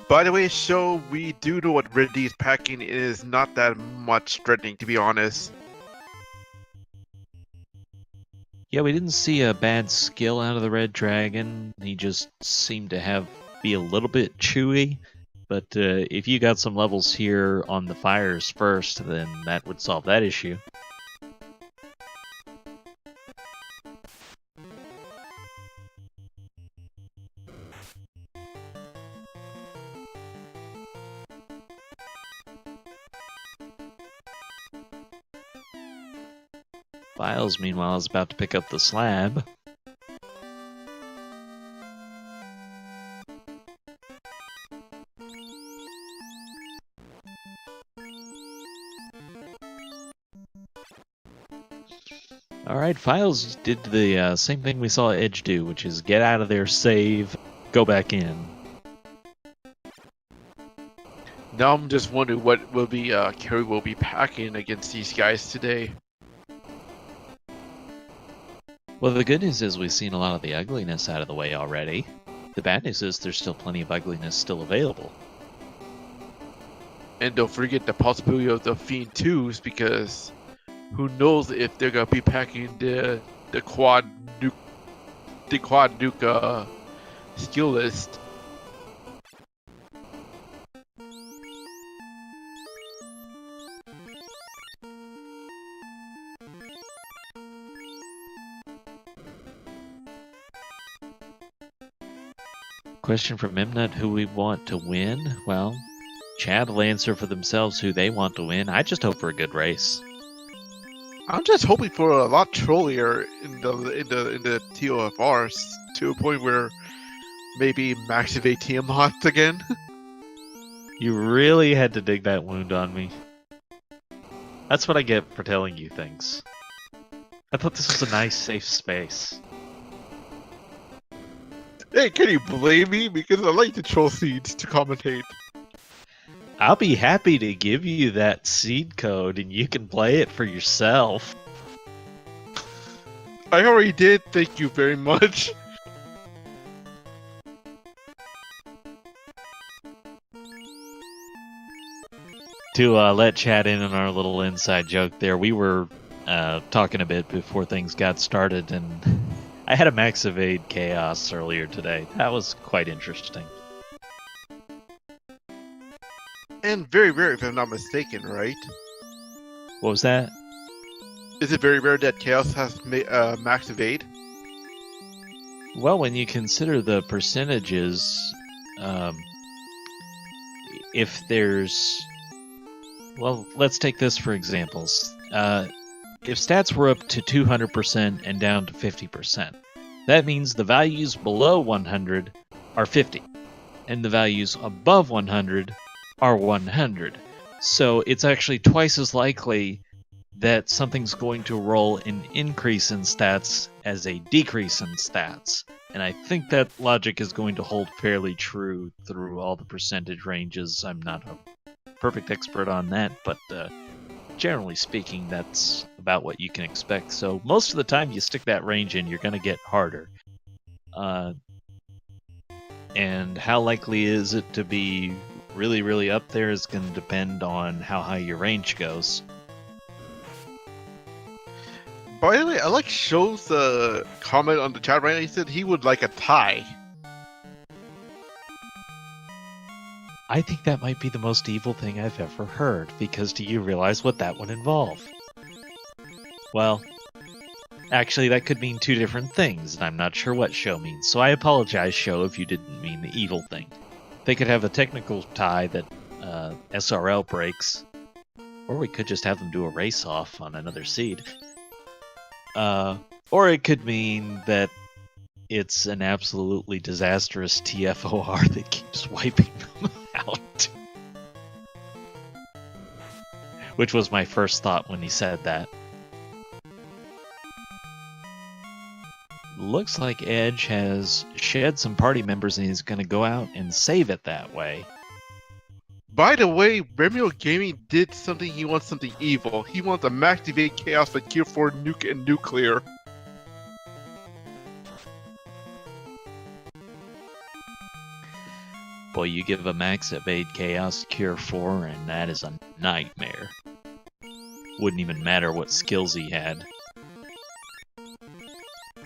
By the way, show we do know what Red D is packing. It is not that much threatening, to be honest. Yeah, we didn't see a bad skill out of the Red Dragon. He just seemed to be a little bit chewy. But if you got some levels here on the fires first, then that would solve that issue. Philes, meanwhile, is about to pick up the slab. Alright, Philes did the same thing we saw Edge do, which is get out of there, save, go back in. Now I'm just wondering what will be Carrie will be packing against these guys today. Well, the good news is we've seen a lot of the ugliness out of the way already. The bad news is there's still plenty of ugliness still available. And don't forget the possibility of the Fiend 2s, because who knows if they're gonna be packing the quad nuke skill list. Question from Mimnut, who we want to win? Well, Chad will answer for themselves who they want to win. I just hope for a good race. I'm just hoping for a lot trollier in the TOFRs to a point where maybe max evade Tiamat again. You really had to dig that wound on me. That's what I get for telling you things. I thought this was a nice, safe space. Hey, can you blame me? Because I like the troll seeds to commentate. I'll be happy to give you that seed code and you can play it for yourself. I already did, thank you very much. To let chat in on our little inside joke there, we were talking a bit before things got started, and I had a max evade chaos earlier today. That was quite interesting. And very rare, if I'm not mistaken, right? What was that? Is it very rare that Chaos has max evade? Well, when you consider the percentages, if there's... Well, let's take this for examples. If stats were up to 200% and down to 50%, that means the values below 100 are 50, and the values above 100 are 100. So it's actually twice as likely that something's going to roll an increase in stats as a decrease in stats. And I think that logic is going to hold fairly true through all the percentage ranges. I'm not a perfect expert on that, but generally speaking, that's about what you can expect. So most of the time you stick that range in, you're going to get harder. And how likely is it to be really, really up there is going to depend on how high your range goes. By the way, I like Show's comment on the chat right now. He said he would like a tie. I think that might be the most evil thing I've ever heard, because do you realize what that would involve? Well, actually that could mean two different things, and I'm not sure what Show means, so I apologize, Show, if you didn't mean the evil thing. They could have a technical tie that SRL breaks, or we could just have them do a race-off on another seed. Or it could mean that it's an absolutely disastrous TFOR that keeps wiping them out. Which was my first thought when he said that. Looks like Edge has shed some party members and he's going to go out and save it that way. By the way, Remio Gaming did something. He wants something evil. He wants a max evade chaos like Gear 4 nuke and nuclear. Boy, you give a max evade chaos Cure 4 and that is a nightmare. Wouldn't even matter what skills he had.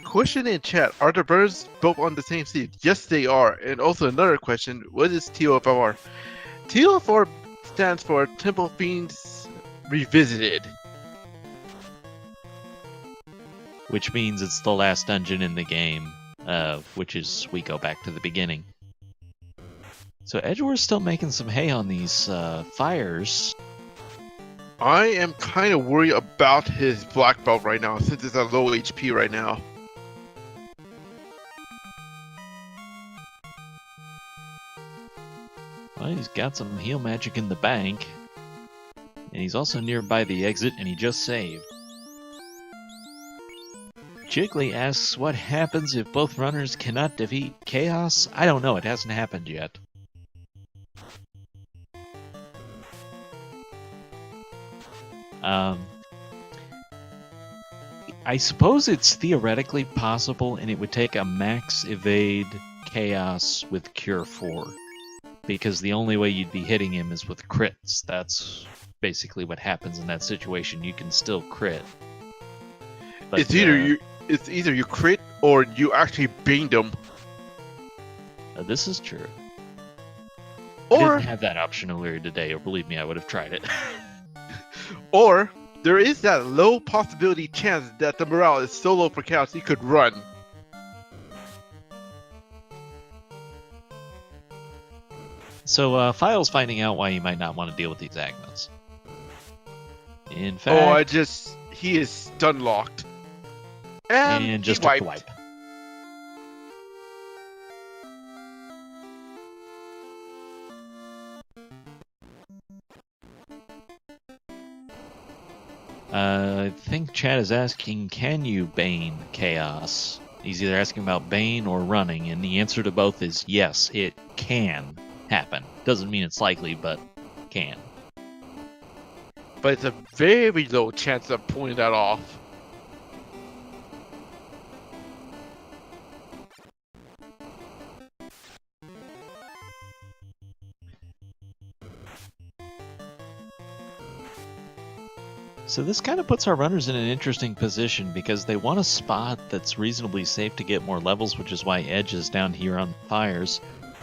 Question in chat, are the birds both on the same seed? Yes, they are. And also another question, what is TOFR? TOFR stands for Temple Fiends Revisited. Which means it's the last dungeon in the game, which is we go back to the beginning. So Edgeworth's still making some hay on these fires. I am kind of worried about his black belt right now, since it's at low HP right now. Well, he's got some heal magic in the bank. And he's also nearby the exit, and he just saved. Jiggly asks, what happens if both runners cannot defeat Chaos? I don't know, it hasn't happened yet. I suppose it's theoretically possible, and it would take a max evade Chaos with Cure 4. Because the only way you'd be hitting him is with crits. That's basically what happens in that situation. You can still crit. But, It's either you crit or you actually bang them. This is true. Or I didn't have that option earlier today, or believe me, I would have tried it. or there is that low possibility chance that the morale is so low for Chaos he could run. So, Philes finding out why you might not want to deal with these Agnes. In fact... Oh, he is stun locked. And And he just took wiped. the wipe. I think Chad is asking, can you Bane Chaos? He's either asking about Bane or running, and the answer to both is yes, it can happen. Doesn't mean it's likely, but can. But it's a very low chance of pulling that off. So this kind of puts our runners in an interesting position because they want a spot that's reasonably safe to get more levels, which is why Edge is down here on Fires.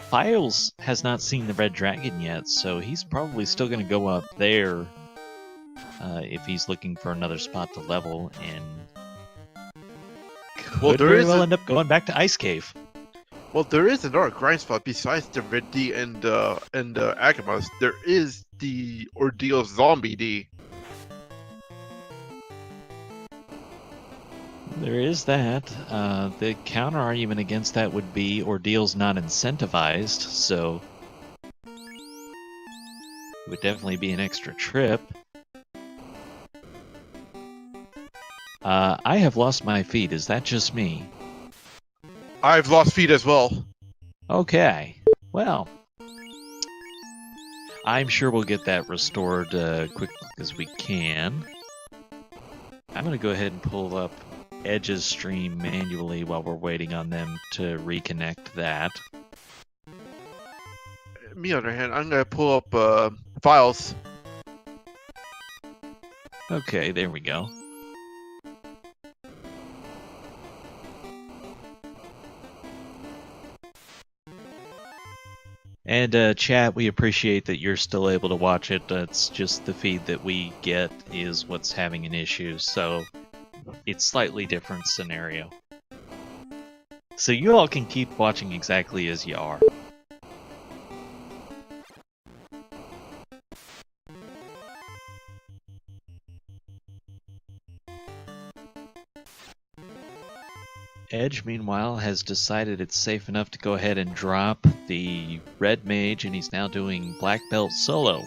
Philes has not seen the Red Dragon yet, so he's probably still going to go up there if he's looking for another spot to level, and could very well end up going back to Ice Cave. Well, there is another grind spot besides the Red D and Agamas. There is the Ordeal Zombie D. There is that. The counter argument against that would be Ordeal's not incentivized, so it would definitely be an extra trip. I have lost my feed. Is that just me? I've lost feed as well. Okay. Well, I'm sure we'll get that restored quick as we can. I'm going to go ahead and pull up Edge's stream manually while we're waiting on them to reconnect that. Me, on the other hand, I'm going to pull up Files. Okay, there we go. And chat, we appreciate that you're still able to watch it. It's just the feed that we get is what's having an issue, so it's slightly different scenario. So you all can keep watching exactly as you are. Edge, meanwhile, has decided it's safe enough to go ahead and drop the Red Mage, and he's now doing Black Belt solo.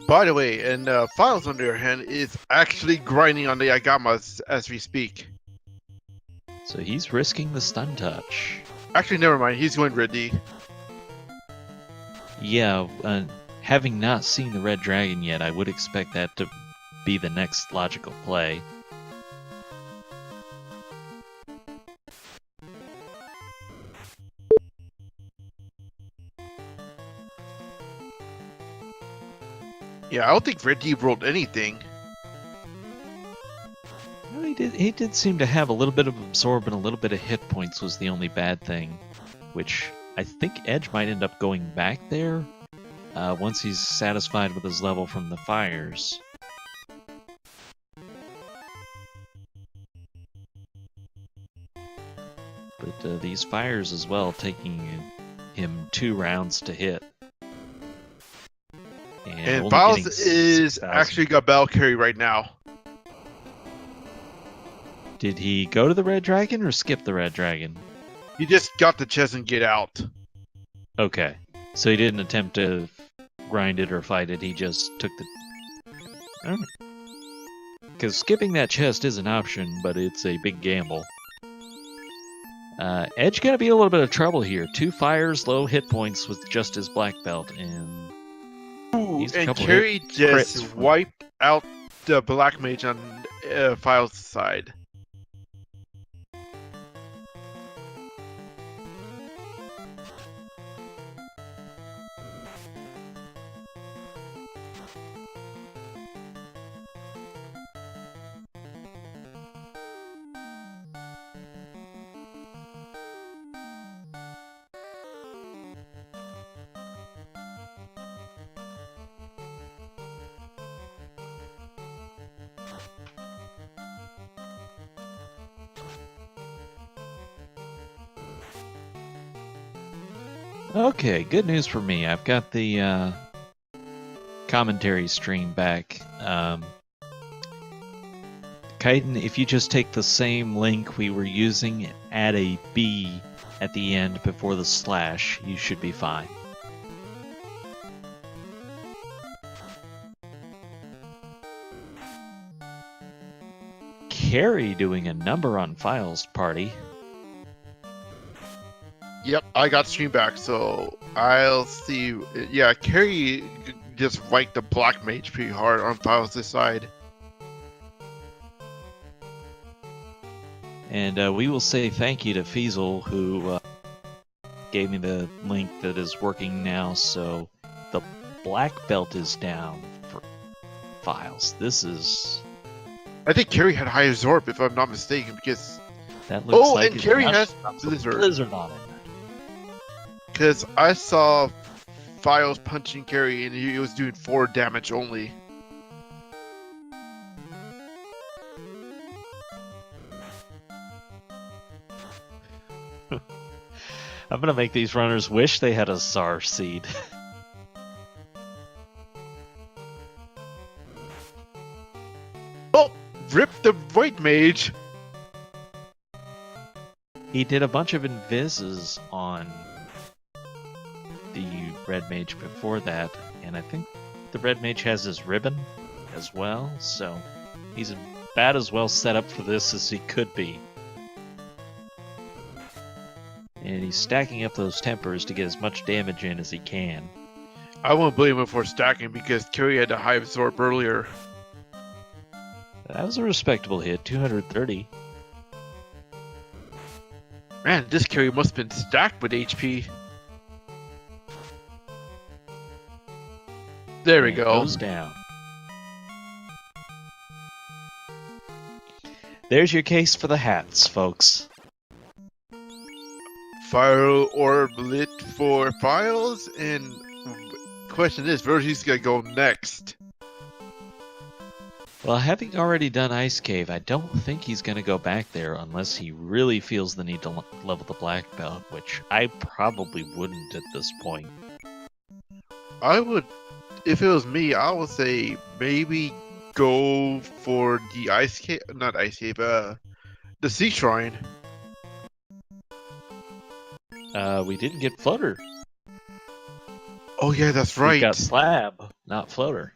By the way, and Files, on the other hand, is actually grinding on the Agamas as we speak. So he's risking the stun touch. Actually, never mind. He's going Red D. Yeah, having not seen the Red Dragon yet, I would expect that to be the next logical play. Yeah, I don't think Red D rolled anything. Well, he did seem to have a little bit of absorb and a little bit of hit points was the only bad thing, which I think Edge might end up going back there once he's satisfied with his level from the fires. But these fires as well, taking him 2 rounds to hit. And Files is actually got battle carry right now. Did he go to the Red Dragon or skip the Red Dragon? He just got the chest and get out. Okay. So he didn't attempt to grind it or fight it, he just took the... Because skipping that chest is an option, but it's a big gamble. Edge gonna be in a little bit of trouble here. 2 fires, low hit points with just his black belt, and... And Carrie just wiped out the Black Mage on Files' side. Okay, good news for me. I've got the commentary stream back. Chitin, if you just take the same link we were using, add a B at the end before the slash, you should be fine. Carrie doing a number on Philes party. Yep, I got stream back, so I'll see. Yeah, Carrie just wiped the black mage pretty hard on Philes this side. And we will say thank you to Fiesel, who gave me the link that is working now. So the black belt is down for Philes. This is... I think Carrie had high absorb, if I'm not mistaken, because... That looks like and Carrie has Blizzard on it. Because I saw Philes punching Carrie, and he was doing 4 damage only. I'm gonna make these runners wish they had a Czar seed. Oh! Rip the white mage! He did a bunch of invises on the red mage before that, and I think the red mage has his ribbon as well, so he's about as well set up for this as he could be. And he's stacking up those tempers to get as much damage in as he can. I won't blame him for stacking because Carrie had a high absorb earlier. That was a respectable hit, 230. Man, this Carrie must have been stacked with HP. There we And go. Goes down. There's your case for the hats, folks. Fire orb lit for Philes, and question is, where's he's gonna go next? Well, having already done Ice Cave, I don't think he's going to go back there unless he really feels the need to level the black belt, which I probably wouldn't at this point. I would, if it was me, I would say maybe go for the Ice Cave, not Ice Cave, the Sea Shrine. We didn't get Floater. Oh yeah, that's We right. got Slab, not Floater.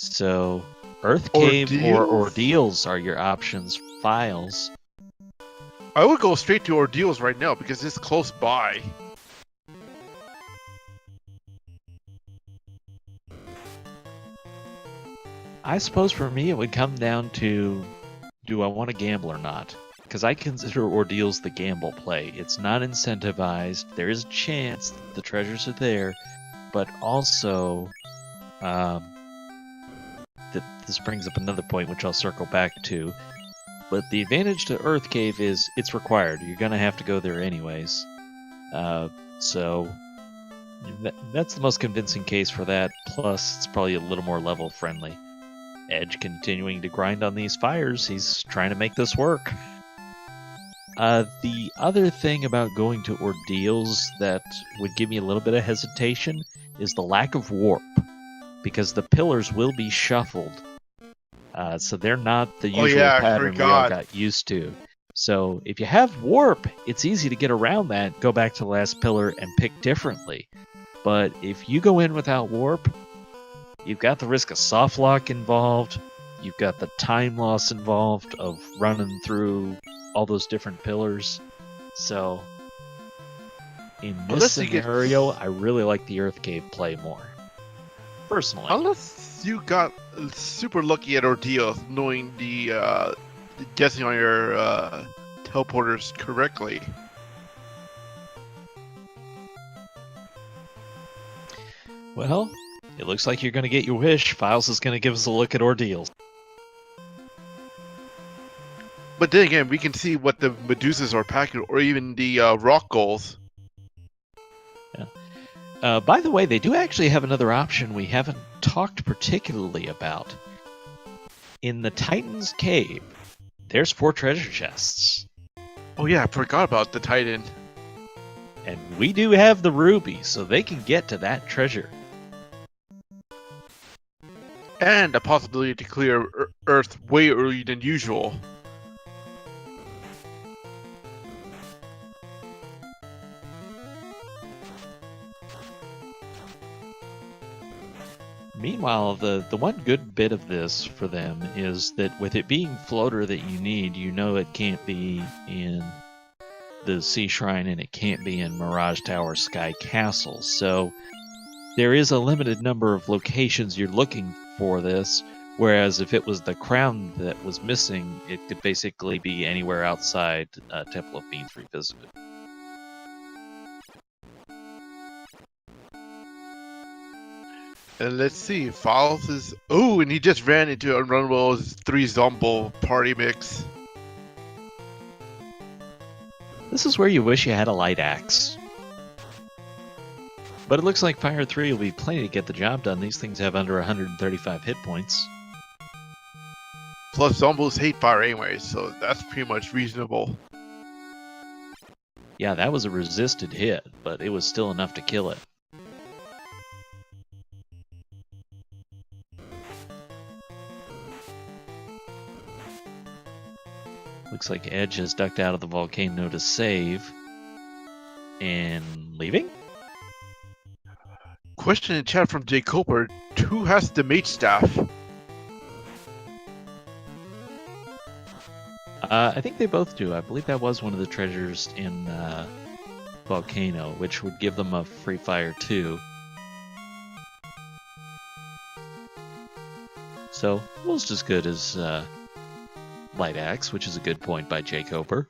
So, Earth Cave or Ordeals are your options. Philes. I would go straight to Ordeals right now because it's close by. I suppose for me it would come down to, do I want to gamble or not? Because I consider Ordeals the gamble play. It's not incentivized. There is a chance that the treasures are there, but also... this brings up another point which I'll circle back to. But the advantage to Earth Cave is it's required. You're going to have to go there anyways. So that's the most convincing case for that. Plus, it's probably a little more level friendly. Edge continuing to grind on these fires. He's trying to make this work. The other thing about going to Ordeals that would give me a little bit of hesitation is the lack of warp. Because the pillars will be shuffled. So they're not the usual pattern we all got used to. So if you have warp, it's easy to get around that, go back to the last pillar, and pick differently. But if you go in without warp, you've got the risk of soft lock involved, you've got the time loss involved of running through all those different pillars. So in this scenario, I really like the Earth Cave play more. Personally. Unless you got super lucky at Ordeals, knowing the guessing on your teleporters correctly. Well, it looks like you're going to get your wish. Philes is going to give us a look at Ordeals. But then again, we can see what the Medusas are packing, or even the rock goals. By the way, they do actually have another option we haven't talked particularly about. In the Titan's Cave, there's 4 treasure chests. Oh yeah, I forgot about the Titan. And we do have the ruby, so they can get to that treasure. And a possibility to clear Earth way earlier than usual. Meanwhile, the one good bit of this for them is that with it being floater that you need, you know it can't be in the Sea Shrine and it can't be in Mirage Tower Sky Castle. So there is a limited number of locations you're looking for this, whereas if it was the crown that was missing, it could basically be anywhere outside Temple of Beans Revisited. And let's see, Philes is... Oh, and he just ran into Unrunable's 3 Zombo party mix. This is where you wish you had a light axe. But it looks like Fire 3 will be plenty to get the job done. These things have under 135 hit points. Plus, Zombos hate fire anyway, so that's pretty much reasonable. Yeah, that was a resisted hit, but it was still enough to kill it. Looks like Edge has ducked out of the volcano to save. And leaving? Question in chat from Jay Cooper. Who has the mage staff? I think they both do. I believe that was one of the treasures in Volcano, which would give them a free fire too. So, almost as good as Light Axe, which is a good point by Jay Coper.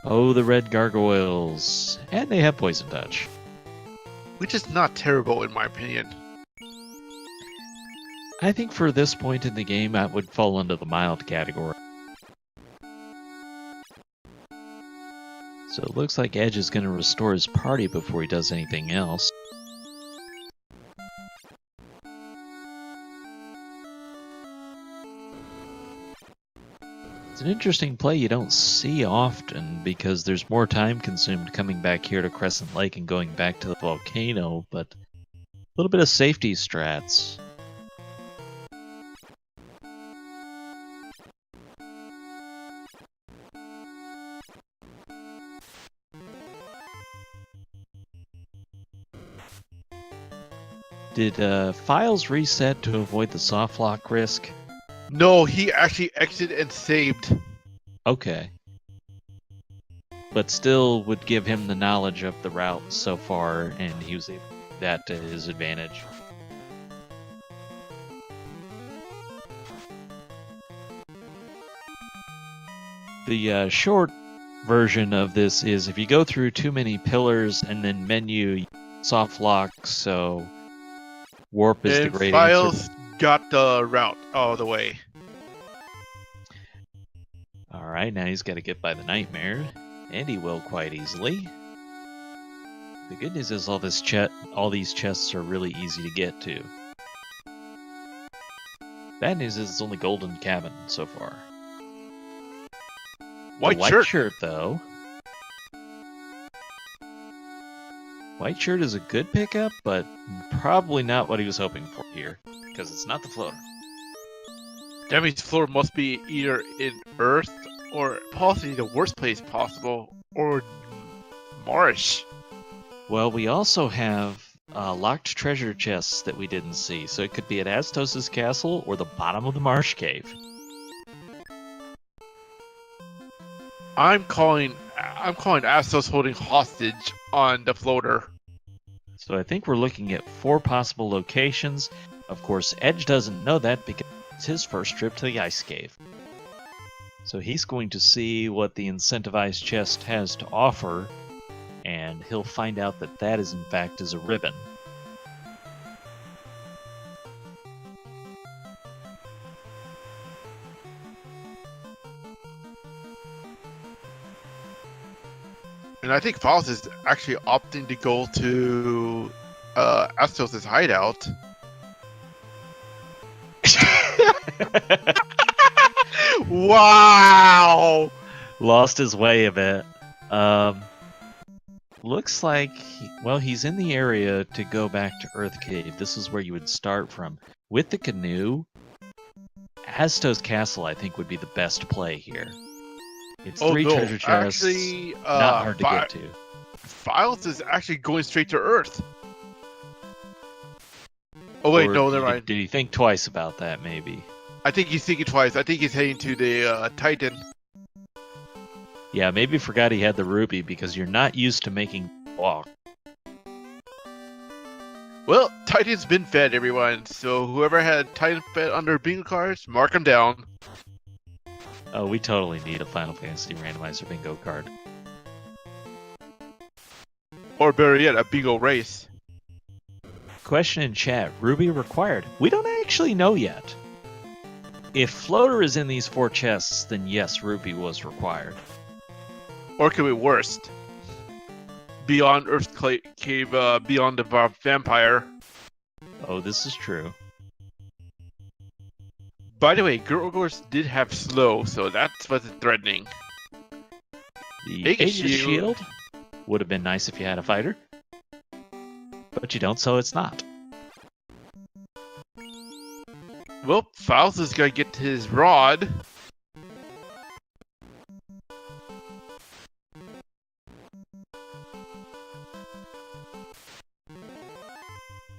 Oh, the red gargoyles. And they have Poison Touch. Which is not terrible in my opinion. I think for this point in the game, that would fall under the mild category. So it looks like Edge is going to restore his party before he does anything else. It's an interesting play you don't see often because there's more time consumed coming back here to Crescent Lake and going back to the volcano, but a little bit of safety strats. Did Philes reset to avoid the soft lock risk? No, he actually exited and saved. Okay. But still would give him the knowledge of the route so far, and he was able to do that to his advantage. The short version of this is if you go through too many pillars and then menu soft lock, so warp is the great Philes answer. got the route all the way. Alright, now he's got to get by the nightmare, and he will quite easily. The good news is all these chests are really easy to get to. Bad news is it's only golden cabin so far. White shirt, though. White shirt is a good pickup, but probably not what he was hoping for here, because it's not the floater. That means floor must be either in Earth or possibly the worst place possible, or marsh. Well, we also have locked treasure chests that we didn't see, so it could be at Astos' castle or the bottom of the marsh cave. I'm calling Astos holding hostage on the floater. So I think we're looking at 4 possible locations. Of course, Edge doesn't know that because it's his first trip to the ice cave. So he's going to see what the incentivized chest has to offer, and he'll find out that that is in fact is a ribbon. And I think Philes is actually opting to go to Astos' hideout. Wow! Lost his way a bit. Looks like, he's in the area to go back to Earth Cave. This is where you would start from. With the canoe, Hasto's Castle, I think, would be the best play here. It's 3 treasure chests, actually, not hard to get to. Philes is actually going straight to Earth. Oh wait, Or no, never mind. Did he think twice about that, maybe? I think he's thinking twice. I think he's heading to the Titan. Yeah, maybe forgot he had the ruby because you're not used to making walk. Well, Titan's been fed, everyone. So whoever had Titan fed on their bingo cards, mark them down. Oh, we totally need a Final Fantasy Randomizer bingo card. Or better yet, a bingo race. Question in chat, Ruby required? We don't actually know yet. If Floater is in these 4 chests, then yes, Ruby was required. Or could be worst. Beyond Earth Cave, beyond the vampire. Oh, this is true. By the way, Gorgors did have slow, so that's what's threatening. The Aegis Aegis Shield. Shield would have been nice if you had a fighter. But you don't, so it's not. Well, Philes is gonna get his rod.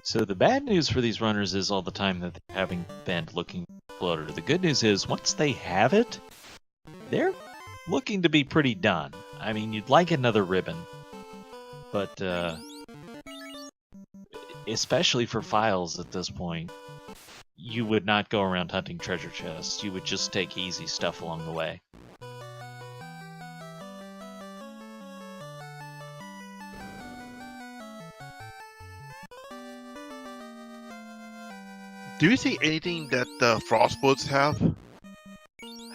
So the bad news for these runners is all the time that they're having been looking for Floater. The good news is once they have it, they're looking to be pretty done. I mean, you'd like another ribbon, but especially for Philes at this point, you would not go around hunting treasure chests. You would just take easy stuff along the way. Do you see anything that the Frostbolts have?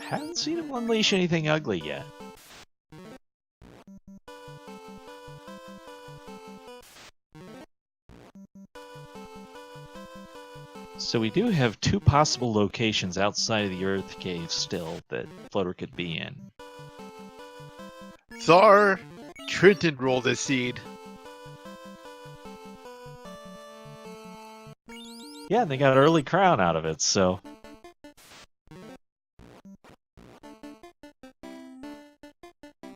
Haven't seen him unleash anything ugly yet. So we do have 2 possible locations outside of the Earth Cave still that Floater could be in. Tsar, Trenton rolled his seed. Yeah, and they got early crown out of it, so...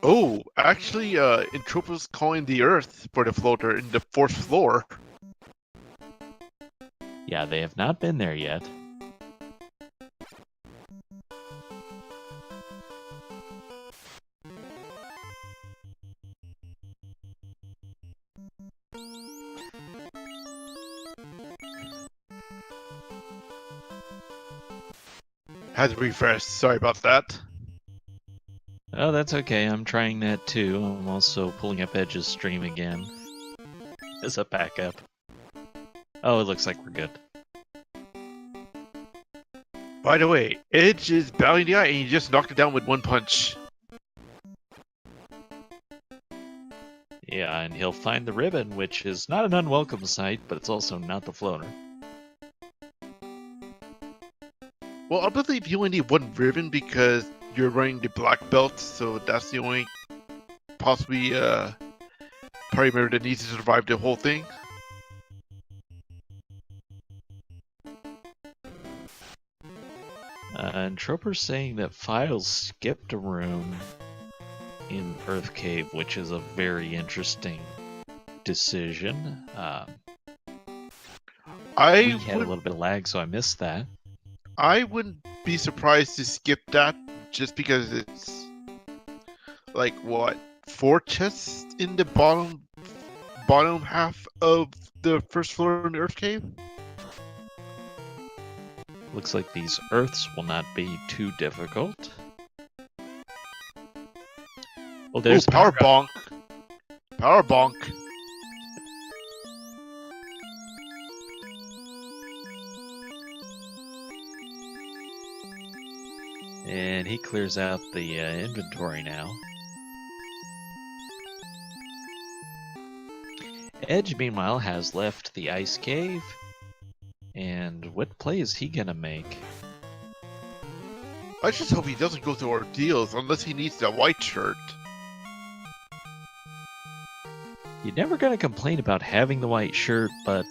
Oh, actually, Entropos calling the Earth for the floater in the 4th floor. Yeah, they have not been there yet. Has refreshed, sorry about that. Oh, that's okay. I'm trying that too. I'm also pulling up Edge's stream again as a backup. Oh, it looks like we're good. By the way, Edge is battling the eye and he just knocked it down with 1 punch. Yeah, and he'll find the ribbon, which is not an unwelcome sight, but it's also not the floater. Well, I believe you only need 1 ribbon because you're running the black belt, so that's the only possibly party member that needs to survive the whole thing. And Troper's saying that Philes skipped a room in Earth Cave, which is a very interesting decision. We had a little bit of lag, so I missed that. I wouldn't be surprised to skip that just because it's like what 4 chests in the bottom half of the 1st floor in the Earth Cave. Looks like these Earths will not be too difficult. Well, there's power bonk. Power bonk. And he clears out the inventory now. Edge, meanwhile, has left the ice cave. And what play is he gonna make? I just hope he doesn't go through ordeals unless he needs the white shirt. You're never going to complain about having the white shirt, but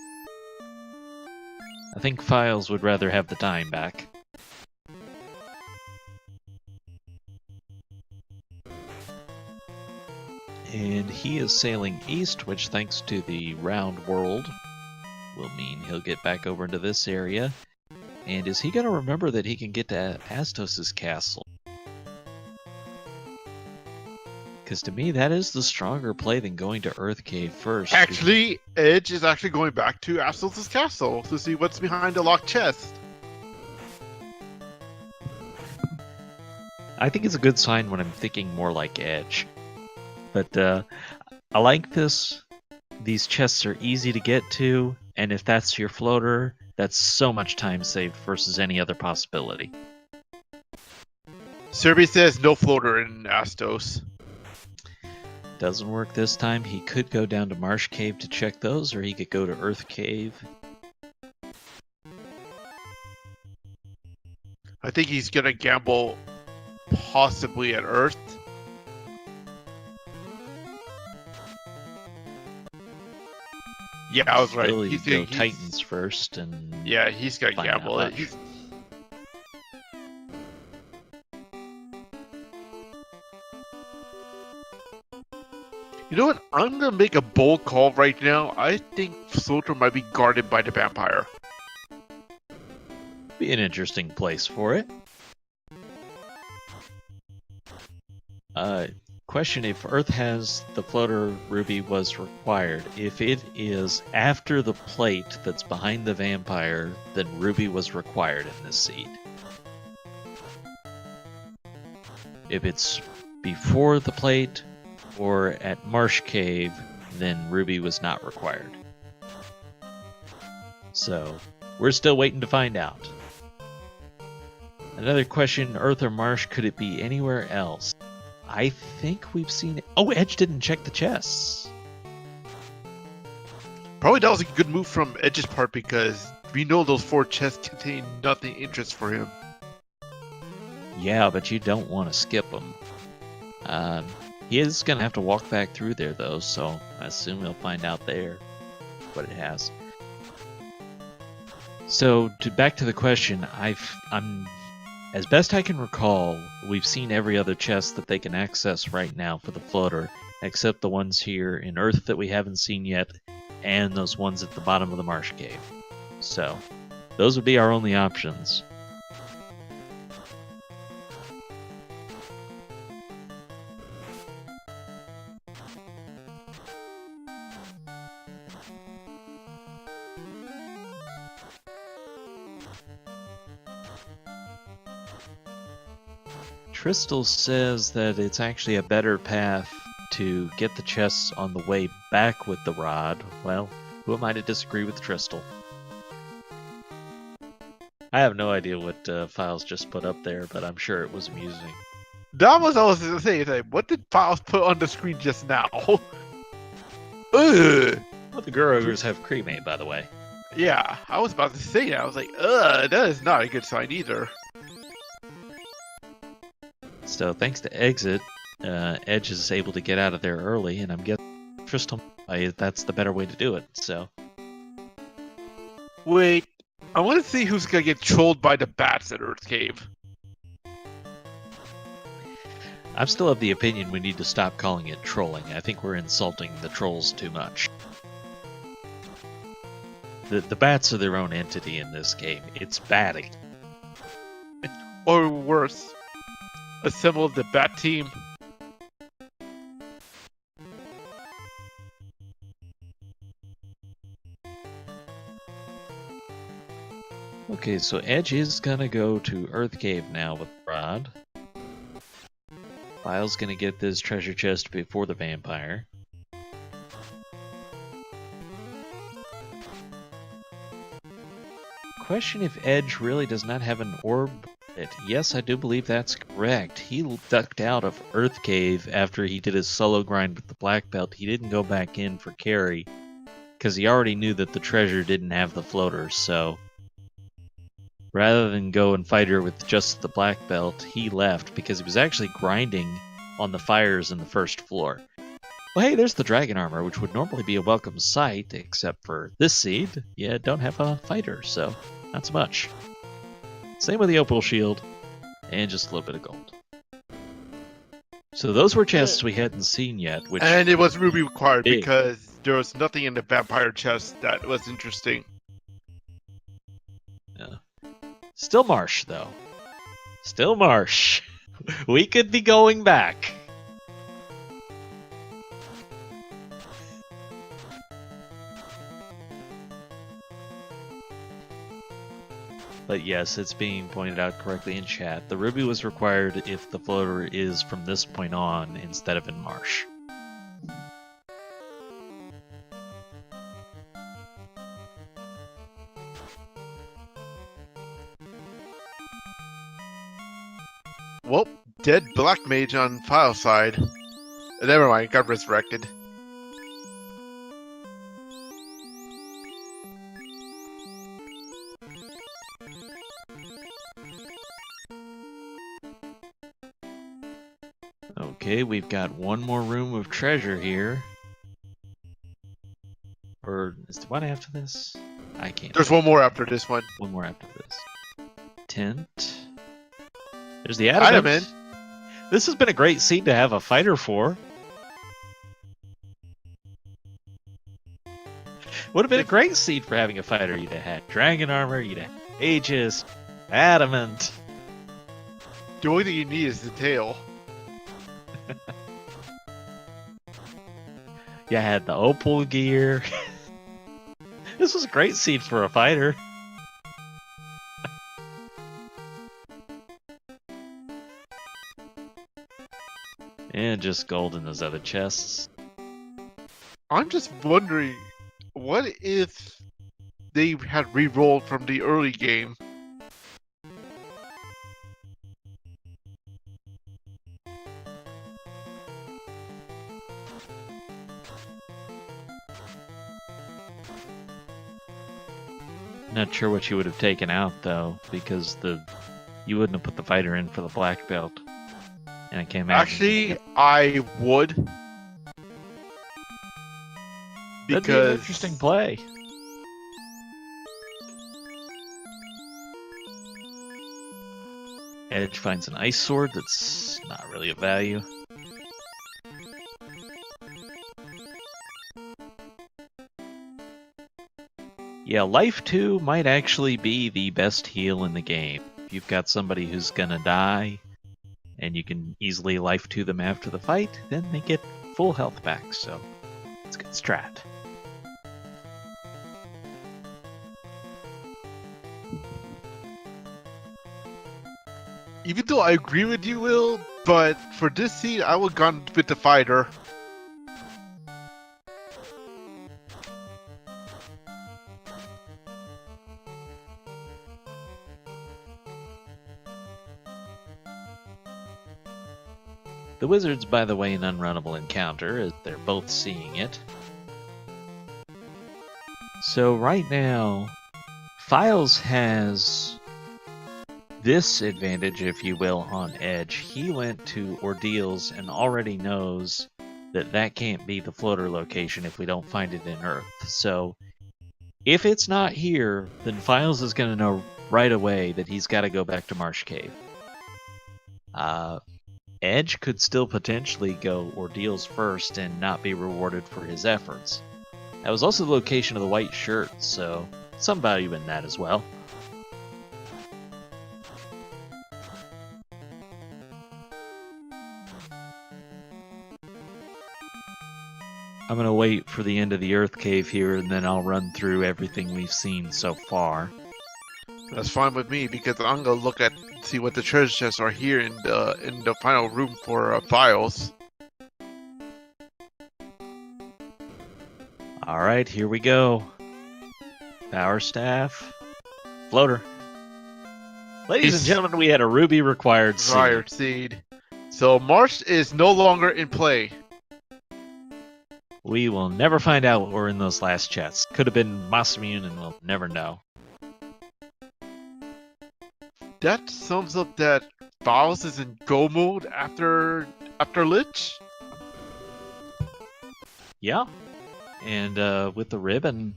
I think Philes would rather have the time back. And he is sailing east, which, thanks to the round world, will mean he'll get back over into this area. And is he going to remember that he can get to Astos' castle? Because to me, that is the stronger play than going to Earth Cave first. Actually, Edge is actually going back to Astos' castle to see what's behind the locked chest. I think it's a good sign when I'm thinking more like Edge. But I like this. These chests are easy to get to, and if that's your floater, that's so much time saved versus any other possibility. Serby says no floater in Astos. Doesn't work this time. He could go down to Marsh Cave to check those, or he could go to Earth Cave. I think he's gonna gamble possibly at Earth. Yeah, I was right. Really He's go gonna Titans first, and yeah, he's gonna find out gamble it. much. You know what? I'm gonna make a bold call right now. I think Floater might be guarded by the vampire. Be an interesting place for it. Question: if Earth has the floater, Ruby was required. If it is after the plate that's behind the vampire, then Ruby was required in this seed. If it's before the plate or at Marsh Cave, then Ruby was not required. So, we're still waiting to find out. Another question, Earth or Marsh, could it be anywhere else? I think we've seen it. Oh, Edge didn't check the chests. Probably that was a good move from Edge's part because we know those 4 chests contain nothing interest for him. Yeah, but you don't want to skip them. He is going to have to walk back through there, though, so I assume he'll find out there what it has. So, back to the question, I'm as best I can recall, we've seen every other chest that they can access right now for the floater, except the ones here in Earth that we haven't seen yet, and those ones at the bottom of the Marsh Cave. So, those would be our only options. Tristal says that it's actually a better path to get the chests on the way back with the rod. Well, who am I to disagree with Tristal? I have no idea what Philes just put up there, but I'm sure it was amusing. That was what I was gonna say. Like, what did Philes put on the screen just now? Ugh. Well, the Gurogers have cremate, by the way. Yeah, I was about to say that. I was like, ugh, that is not a good sign either. So thanks to Exit, Edge is able to get out of there early, and I'm guessing Tristal, that's the better way to do it. So Wait, I want to see who's gonna get trolled by the bats at Earth Cave. I'm still of the opinion we need to stop calling it trolling. I think we're insulting the trolls too much. The bats are their own entity in this game. It's batting. Or worse, assemble the bat team. Okay, so Edge is gonna go to Earth Cave now with Rod. Philes gonna get this treasure chest before the vampire. Question if Edge really does not have an orb. Yes, I do believe that's correct. He ducked out of Earth Cave after he did his solo grind with the Black Belt. He didn't go back in for carry because he already knew that the treasure didn't have the floaters, so Rather than go and fight her with just the black belt, he left because he was actually grinding on the fires in the first floor. Well, hey, there's the dragon armor, which would normally be a welcome sight, except for this seed, you don't have a fighter, so not so much. Same with the opal shield, and just a little bit of gold. So those were chests we hadn't seen yet, which... And it was ruby required big. because there was nothing in the vampire chest that was interesting. Yeah. Still marsh, though. Still marsh. We could be going back. But yes, it's being pointed out correctly in chat. The ruby was required if the floater is from this point on instead of in marsh. Well, dead black mage on Philes side. Never mind, got resurrected. Okay, we've got one more room of treasure here. Or is there one after this? I can't. There's one more after this one. One more after this. Tent. There's the adamant. This has been a great seed to have a fighter for. Would have been a great seed for having a fighter. You'd have had dragon armor, you'd have aegis, adamant. The only thing you need is the tail. You had the opal gear. This was a great seed for a fighter. And just gold in those other chests. I'm just wondering, what if they had re-rolled from the early game? Not sure what you would have taken out though, because you wouldn't have put the fighter in for the black belt. And I can't imagine. Actually, I would. That'd be an interesting play. Edge finds an ice sword that's not really of value. Yeah, Life 2 might actually be the best heal in the game. If you've got somebody who's gonna die, and you can easily Life 2 them after the fight, then they get full health back, so it's a good strat. Even though I agree with you, Will, but for this seed, I would have gone with the fighter. The wizard's, by the way, an unrunnable encounter, as they're both seeing it. So right now, Philes has this advantage, if you will, on Edge. He went to Ordeals and already knows that that can't be the floater location if we don't find it in Earth. So if it's not here, then Philes is going to know right away that he's got to go back to Marsh Cave. Edge could still potentially go Ordeals first and not be rewarded for his efforts. That was also the location of the white shirt, so some value in that as well. I'm going to wait for the end of the Earth Cave here, and then I'll run through everything we've seen so far. That's fine with me, because I'm gonna look at see what the treasure chests are here in the final room for Philes. Alright, here we go. Power staff. Floater. Ladies and gentlemen, we had a ruby required seed. So Marsh is no longer in play. We will never find out what were in those last chests. Could have been Masamune and we'll never know. that sums up that Philes is in go mode after Lich. Yeah. And with the ribbon,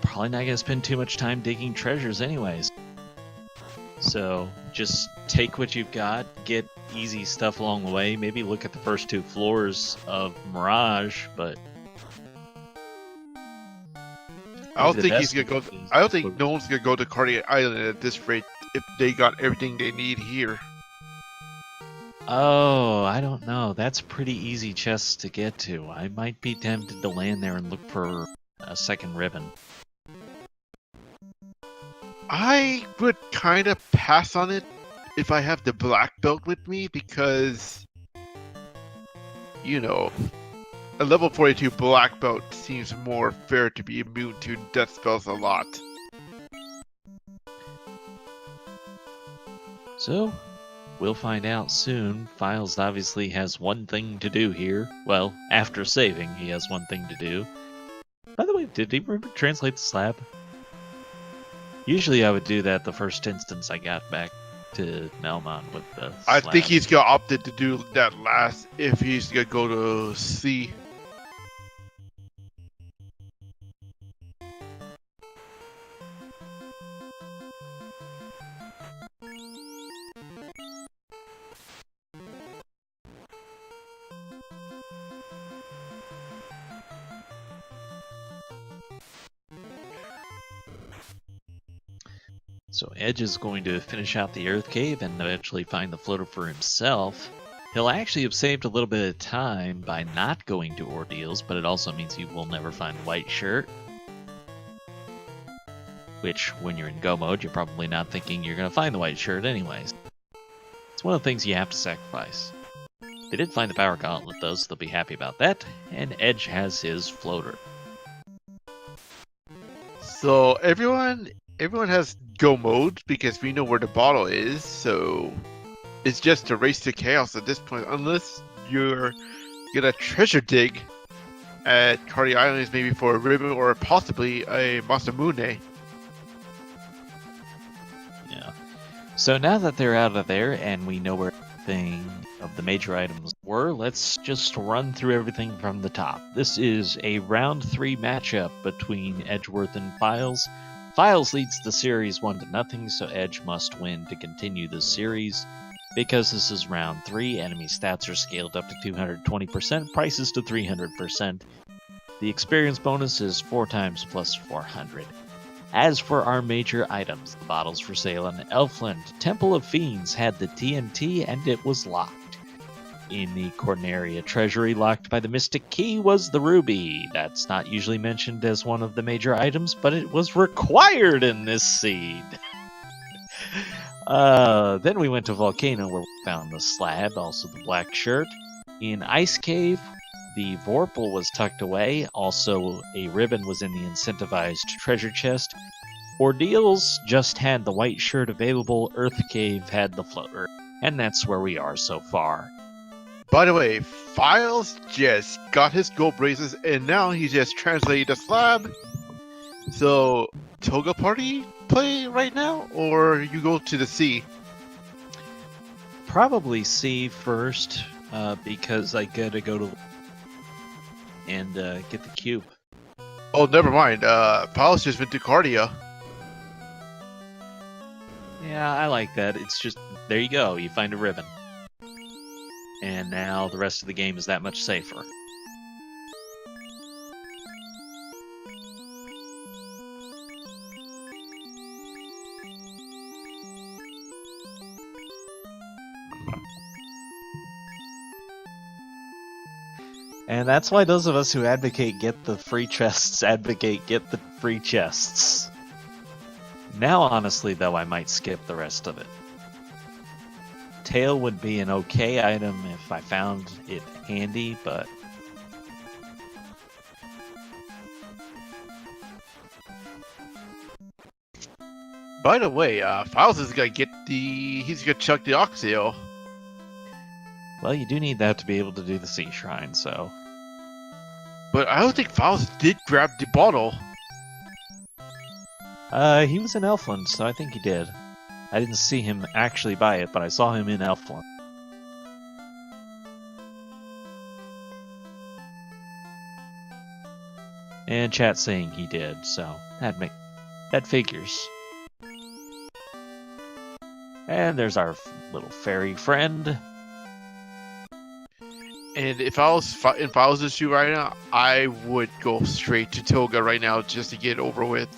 probably not going to spend too much time digging treasures anyways. So just take what you've got, get easy stuff along the way, maybe look at the first 2 floors of Mirage, but I don't think he's gonna go. I don't think no one's gonna go to Cardiac Island at this rate if they got everything they need here. Oh, I don't know. That's pretty easy chests to get to. I might be tempted to land there and look for a second ribbon. I would kind of pass on it if I have the black belt with me because, you know, a level 42 black belt seems more fair to be immune to death spells a lot. So, we'll find out soon. Philes obviously has one thing to do here. Well, after saving, he has one thing to do. By the way, did he translate the slab? Usually I would do that the first instance I got back to Melmon with the slab. I think he's gonna opted to do that last if he's gonna go to C. So Edge is going to finish out the Earth Cave and eventually find the floater for himself. He'll actually have saved a little bit of time by not going to Ordeals, but it also means he will never find the white shirt. Which, when you're in go mode, you're probably not thinking you're going to find the white shirt anyways. It's one of the things you have to sacrifice. They did find the power gauntlet though, so they'll be happy about that, and Edge has his floater. So everyone has go mode because we know where the bottle is, so it's just a race to chaos at this point, unless you're gonna treasure dig at Cardi Islands maybe for a ribbon or possibly a Masamune. Yeah. So now that they're out of there and we know where everything of the major items were, let's just run through everything from the top. This is a round 3 matchup between Edgeworth and Philes. Philes leads the series 1-0, so Edge must win to continue the series. Because this is round 3, enemy stats are scaled up to 220%, prices to 300%. The experience bonus is 4 times plus 400. As for our major items, the bottles for sale in Elfland, Temple of Fiends had the TNT and it was locked. In the Corneria Treasury, locked by the Mystic Key, was the Ruby. That's not usually mentioned as one of the major items, but it was required in this seed. Then we went to Volcano, where we found the slab, also the black shirt. In Ice Cave, the Vorpal was tucked away. Also, a ribbon was in the incentivized treasure chest. Ordeals just had the white shirt available. Earth Cave had the floater. And that's where we are so far. By the way, Philes just got his gold braces and now he just translated the slab. So, Toga Party play right now, or you go to the sea? Probably C first, because I gotta go to and get the cube. Oh, never mind. Philes just went to Cardia. Yeah, I like that. It's just, there you go, you find a ribbon. And now the rest of the game is that much safer. And that's why those of us who advocate get the free chests advocate get the free chests. Now, honestly, though, I might skip the rest of it. Tail would be an okay item if I found it handy, but... By the way, Philes is gonna get he's gonna chuck the Oxio. Well, you do need that to be able to do the Sea Shrine, so... But I don't think Philes did grab the bottle. He was in Elfland, so I think he did. I didn't see him actually buy it, but I saw him in Elfland. And chat saying he did, so that figures. And there's our little fairy friend. And if I was in Philes' shoe right now, I would go straight to Toga right now just to get it over with.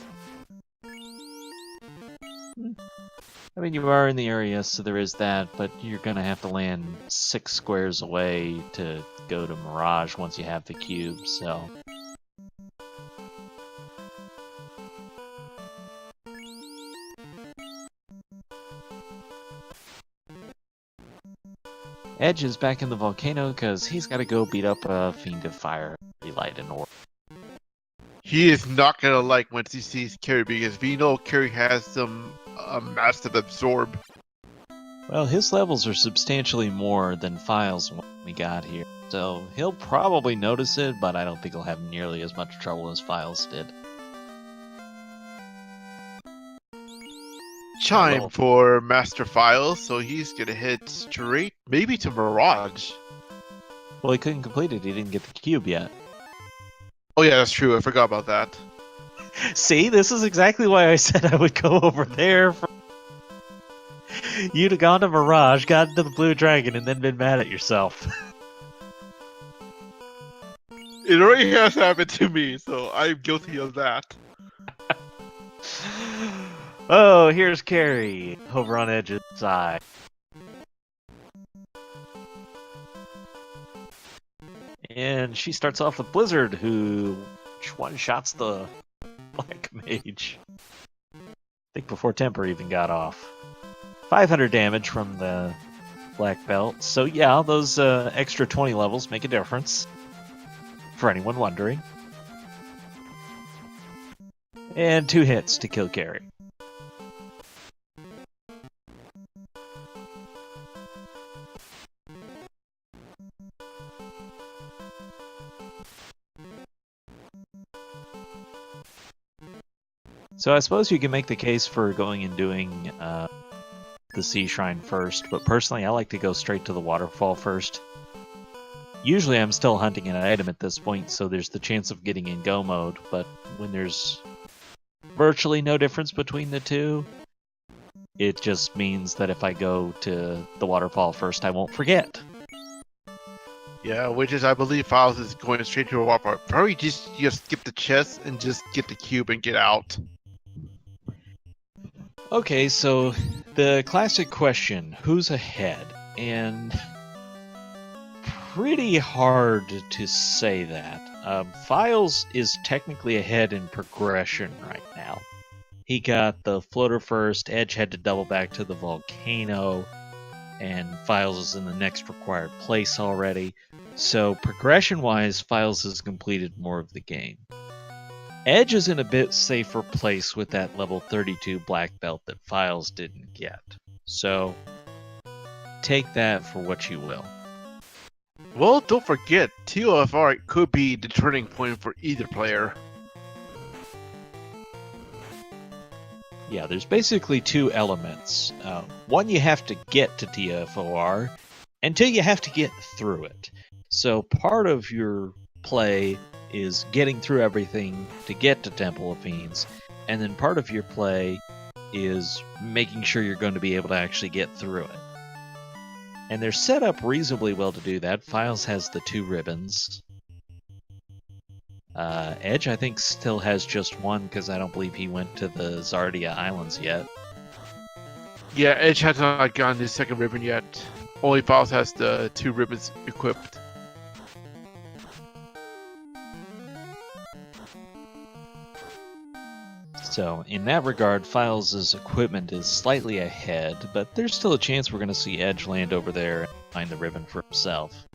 I mean, you are in the area, so there is that, but you're gonna have to land 6 squares away to go to Mirage once you have the cube, so... Edge is back in the volcano because he's got to go beat up a Fiend of Fire, Relight, and Orb. He is not gonna like once he sees Carrie because we know Carrie has some massive absorb. Well, his levels are substantially more than Philes when we got here, so he'll probably notice it, but I don't think he'll have nearly as much trouble as Philes did. Chime for Master Philes, so he's gonna head straight, maybe to Mirage. Well, he couldn't complete it. He didn't get the cube yet. Oh yeah, that's true. I forgot about that. See, this is exactly why I said I would go over there. You'd have gone to Mirage, gotten into the Blue Dragon, and then been mad at yourself. It already has happened to me, so I'm guilty of that. Oh, here's Carrie over on Edge's side. And she starts off with Blizzard, who one-shots the Black Mage. I think before Temper even got off. 500 damage from the Black Belt. So yeah, those extra 20 levels make a difference. For anyone wondering. And 2 hits to kill Carrie. So I suppose you can make the case for going and doing the Sea Shrine first, but personally I like to go straight to the waterfall first. Usually I'm still hunting an item at this point, so there's the chance of getting in go mode, but when there's virtually no difference between the two, it just means that if I go to the waterfall first, I won't forget. Yeah, which is, I believe, Philes is going straight to a waterfall. Probably just skip the chest and just get the cube and get out. Okay, so the classic question, who's ahead? And pretty hard to say that. Philes is technically ahead in progression right now. He got the floater first, Edge had to double back to the volcano, and Philes is in the next required place already. So progression-wise, Philes has completed more of the game. Edge is in a bit safer place with that level 32 black belt that Philes didn't get. So take that for what you will. Well, don't forget, TOFR could be the turning point for either player. Yeah, there's basically 2 elements. One, you have to get to TFOR, and 2, you have to get through it. So part of your play is getting through everything to get to Temple of Fiends, and then part of your play is making sure you're going to be able to actually get through it. And they're set up reasonably well to do that. Philes has the 2 ribbons. Edge, I think, still has just 1, because I don't believe he went to the Zardia Islands yet. Yeah, Edge has not gotten his second ribbon yet. Only Philes has the 2 ribbons equipped. So, in that regard, Philes' equipment is slightly ahead, but there's still a chance we're going to see Edge land over there and find the ribbon for himself.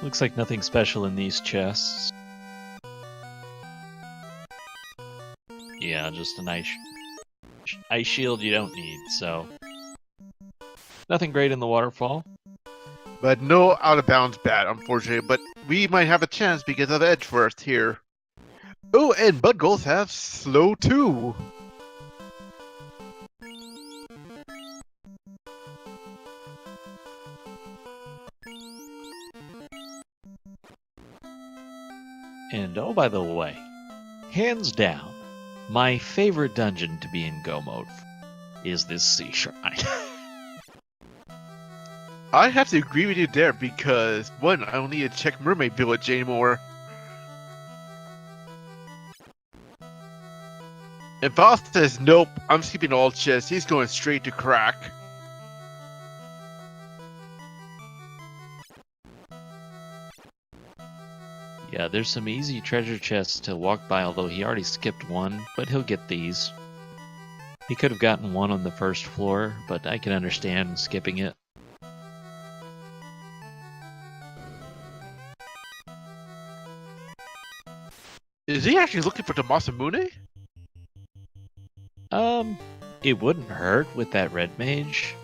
Looks like nothing special in these chests. Ice shield you don't need, so nothing great in the waterfall. But no out of bounds bat, unfortunately. But we might have a chance because of Edgeworth here. Oh, and Bud Goals have slow too. And oh, by the way, hands down, my favorite dungeon to be in Go mode is this Sea Shrine. I have to agree with you there because, one, I don't need to check Mermaid Village anymore. And Philes says, nope, I'm skipping all chests. He's going straight to crack. Yeah, there's some easy treasure chests to walk by, although he already skipped one, but he'll get these. He could have gotten one on the first floor, but I can understand skipping it. Is he actually looking for the Masamune? It wouldn't hurt with that red mage,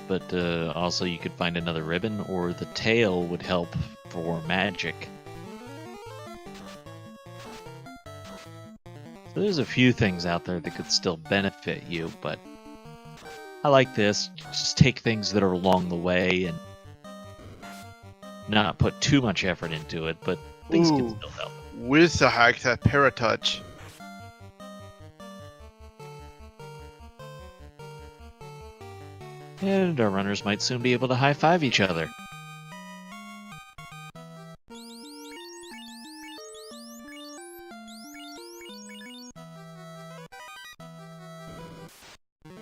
but also you could find another ribbon, or the tail would help for magic. So there's a few things out there that could still benefit you, but I like this. Just take things that are along the way and not put too much effort into it, but things can still help. With the hacks at Paratouch. And our runners might soon be able to high-five each other.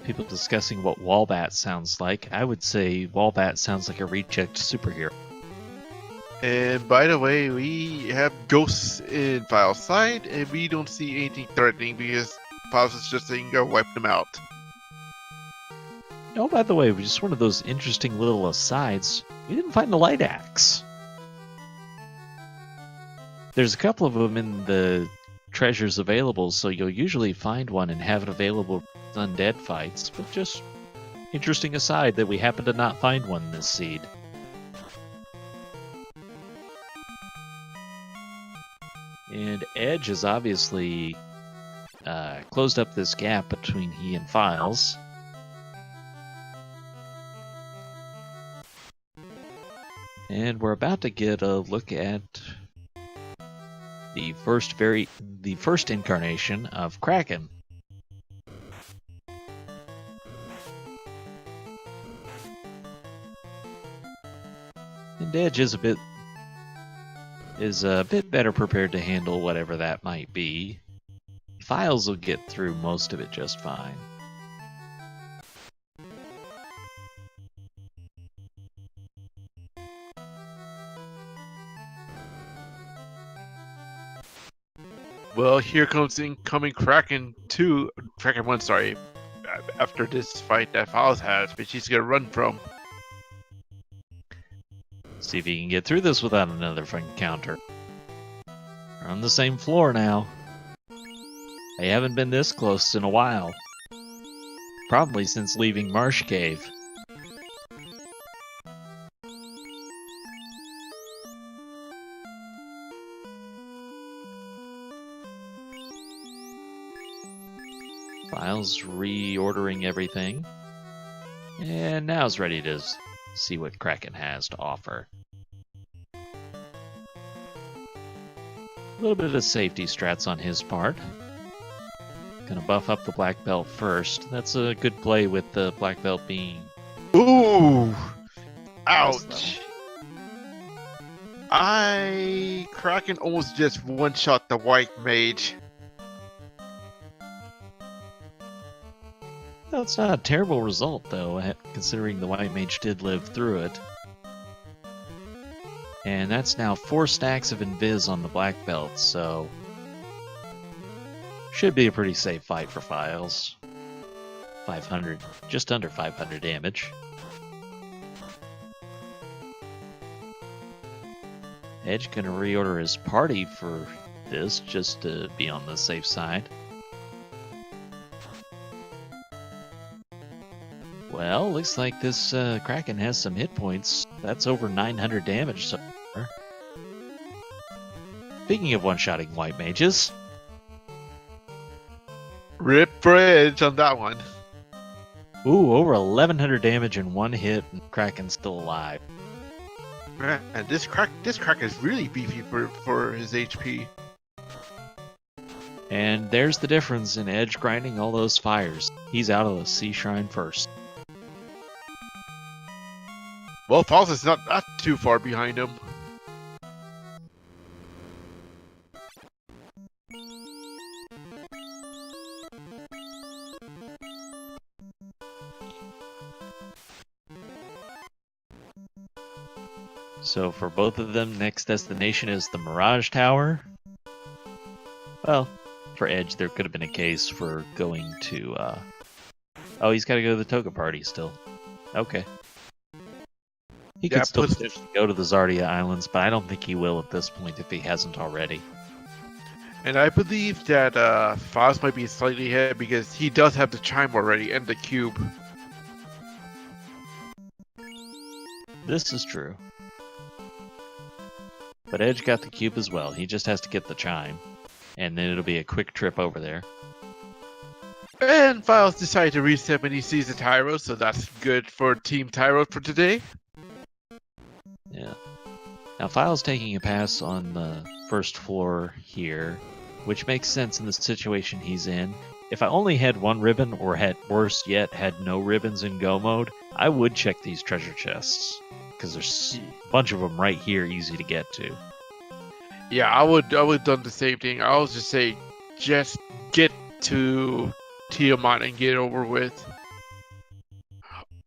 People discussing what Wallbat sounds like. I would say Wallbat sounds like a reject superhero. And by the way, we have ghosts in Philes' side, and we don't see anything threatening because Philes is just saying go wipe them out. Oh, by the way, just one of those interesting little asides. We didn't find the light axe. There's a couple of them in the treasures available, so you'll usually find one and have it available for undead fights, but just interesting aside that we happen to not find one in this seed. And Edge has obviously closed up this gap between he and Philes. And we're about to get a look at the first incarnation of Kraken. And Edge is a bit better prepared to handle whatever that might be. Philes will get through most of it just fine. Well, here comes incoming Kraken 2. Kraken 1, sorry. After this fight that Philes has, which he's gonna run from. See if he can get through this without another encounter. We're on the same floor now. I haven't been this close in a while. Probably since leaving Marsh Cave. Philes reordering everything. And now is ready to see what Kraken has to offer. A little bit of safety strats on his part. Gonna buff up the black belt first. That's a good play with the black belt being... Ooh! Ouch! Kraken almost just one-shot the white mage. That's not a terrible result, though, considering the white mage did live through it. And that's now 4 stacks of invis on the black belt, so... should be a pretty safe fight for Philes. 500, just under 500 damage. Edge gonna reorder his party for this, just to be on the safe side. Well, looks like this Kraken has some hit points. That's over 900 damage so far. Speaking of one-shotting white mages. Rip for Edge on that one. Ooh, over 1100 damage in one hit, and Kraken's still alive. Man, this crack is really beefy for his HP. And there's the difference in Edge grinding all those fires. He's out of the Sea Shrine first. Well, Philes is not that too far behind him. So for both of them, next destination is the Mirage Tower. Well, for Edge, there could have been a case for going to... Oh, he's got to go to the Toga Party still. Okay. He could still potentially go to the Zardia Islands, but I don't think he will at this point if he hasn't already. And I believe that Philes might be slightly ahead because he does have the chime already and the cube. This is true. But Edge got the cube as well. He just has to get the chime. And then it'll be a quick trip over there. And Philes decided to reset when he sees the Tyro, so that's good for Team Tyro for today. Yeah. Now Philes taking a pass on the first floor here, which makes sense in the situation he's in. If I only had one ribbon, or had worse yet, had no ribbons in go mode, I would check these treasure chests. Because there's a bunch of them right here, easy to get to. Yeah, I would have done the same thing. I would just say, just get to Tiamat and get it over with.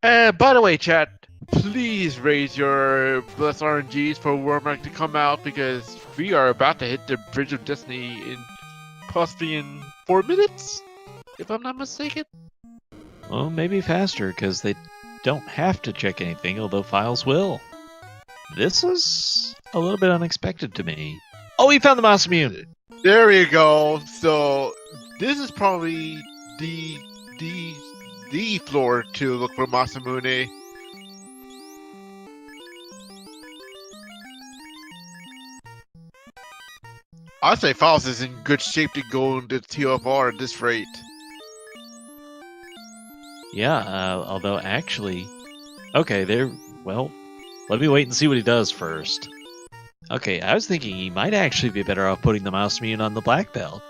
And by the way, chat, please raise your Bless RNGs for Wormack to come out because we are about to hit the Bridge of Destiny in possibly in 4 minutes, if I'm not mistaken. Well, maybe faster, because they don't have to check anything, although Philes will. This is a little bit unexpected to me. Oh, he found the Masamune! There we go. So this is probably the floor to look for Masamune. I'd say Philes is in good shape to go into TFR at this rate. Yeah, although actually... Okay, well, let me wait and see what he does first. Okay, I was thinking he might actually be better off putting the Masamune on the black belt.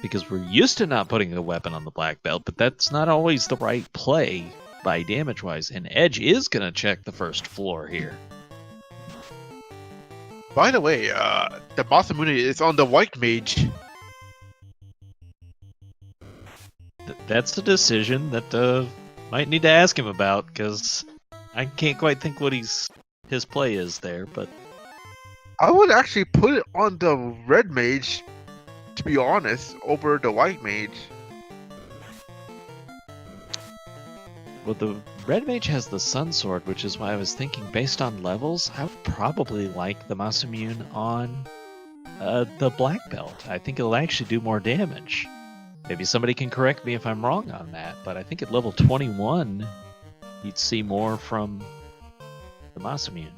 Because we're used to not putting a weapon on the black belt, but that's not always the right play by damage-wise. And Edge is going to check the first floor here. By the way, the Masamune is on the white mage. That's a decision that might need to ask him about, because I can't quite think what his play is there, but... I would actually put it on the red mage, to be honest, over the white mage. Well, the red mage has the sun sword, which is why I was thinking, based on levels, I would probably like the Masamune on the black belt. I think it'll actually do more damage. Maybe somebody can correct me if I'm wrong on that, but I think at level 21, you'd see more from the Masamune.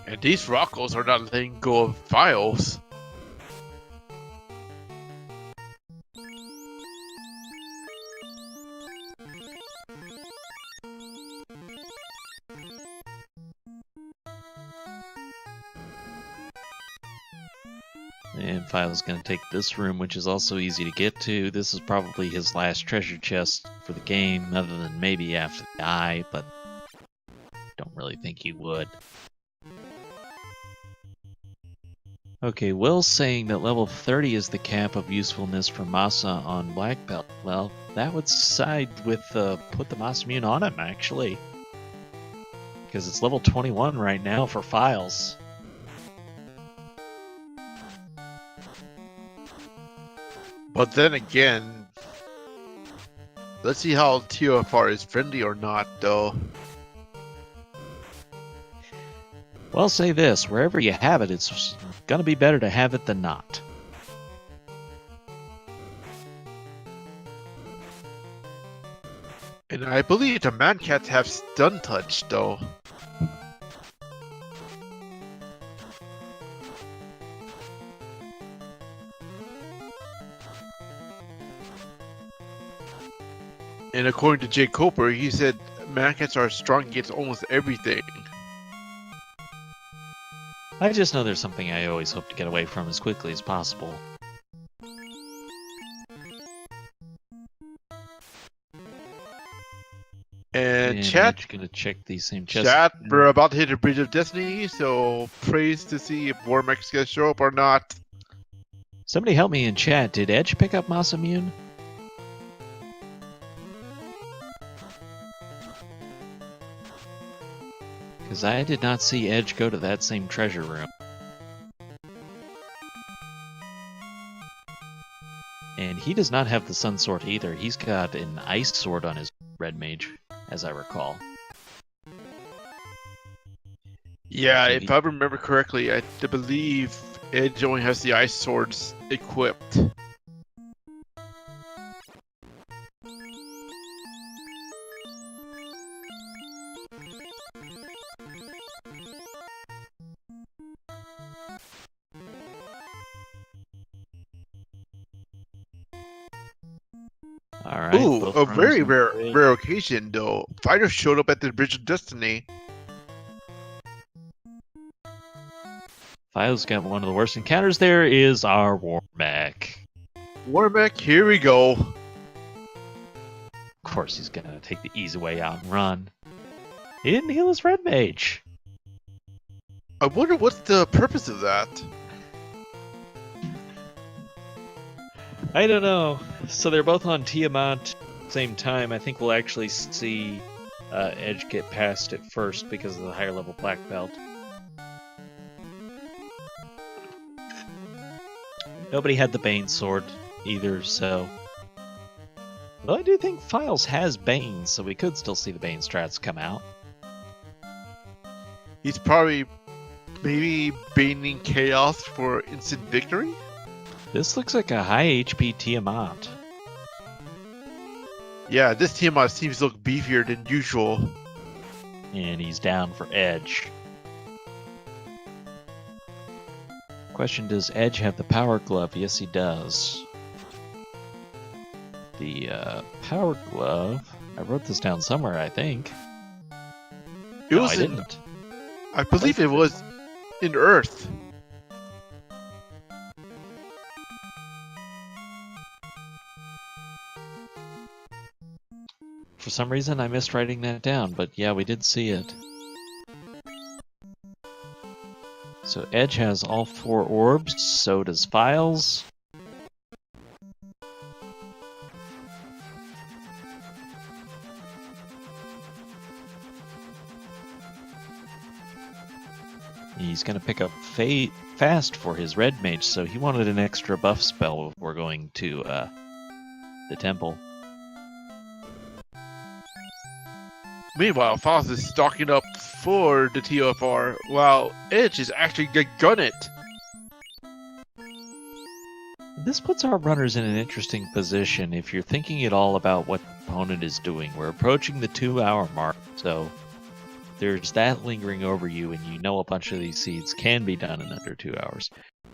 And these Rockos are not letting go of Philes. And Philes is going to take this room, which is also easy to get to. This is probably his last treasure chest for the game, other than maybe after the eye, but don't really think he would. Okay, Will's saying that level 30 is the cap of usefulness for Masa on black belt. Well, that would side with put the Masamune on him, actually. Because it's level 21 right now for Philes. But then again, let's see how TFR is friendly or not, though. Well, say this, wherever you have it, it's gonna be better to have it than not. And I believe the man cats have stun touch, though. And according to Jay Coper, he said man cats are strong against almost everything. I just know there's something I always hope to get away from as quickly as possible. And chat, I'm gonna check these same chests. chat, we're about to hit the Bridge of Destiny, so praise to see if Warmax gonna show up or not. Somebody help me in chat. Did Edge pick up Masamune? Because I did not see Edge go to that same treasure room. And he does not have the Sun Sword either. He's got an Ice Sword on his Red Mage, as I recall. Yeah, So if I remember correctly, I believe Edge only has the ice swords equipped. Alright. Ooh, both a runners very on the bridge. rare occasion though. Fighters showed up at the Bridge of Destiny. Philes got one of the worst encounters. There is our Warmack. Warmack, here we go. Of course, he's gonna take the easy way out and run. He didn't heal his Red Mage. I wonder what's the purpose of that. I don't know. So they're both on Tiamat same time. I think we'll actually see Edge get past it first because of the higher level black belt. Nobody had the Bane sword either, so... Well, I do think Philes has Bane, so we could still see the Bane strats come out. He's probably maybe baning chaos for instant victory? This looks like a high HP Tiamat. Yeah, this Tiamat seems to look beefier than usual. And he's down for Edge. Question, does Edge have the Power Glove? Yes, he does. The Power Glove... I wrote this down somewhere, I think. It No, was I in, didn't. I believe it was in Earth. For some reason, I missed writing that down, but yeah, we did see it. So Edge has all 4 orbs, so does Philes. He's going to pick up fast for his Red Mage, so he wanted an extra buff spell before going to the temple. Meanwhile, Philes is stocking up for the TFR, while Edge is actually gonna gun it. This puts our runners in an interesting position if you're thinking at all about what the opponent is doing. We're approaching the 2-hour mark, so there's that lingering over you, and you know a bunch of these seeds can be done in under 2 hours.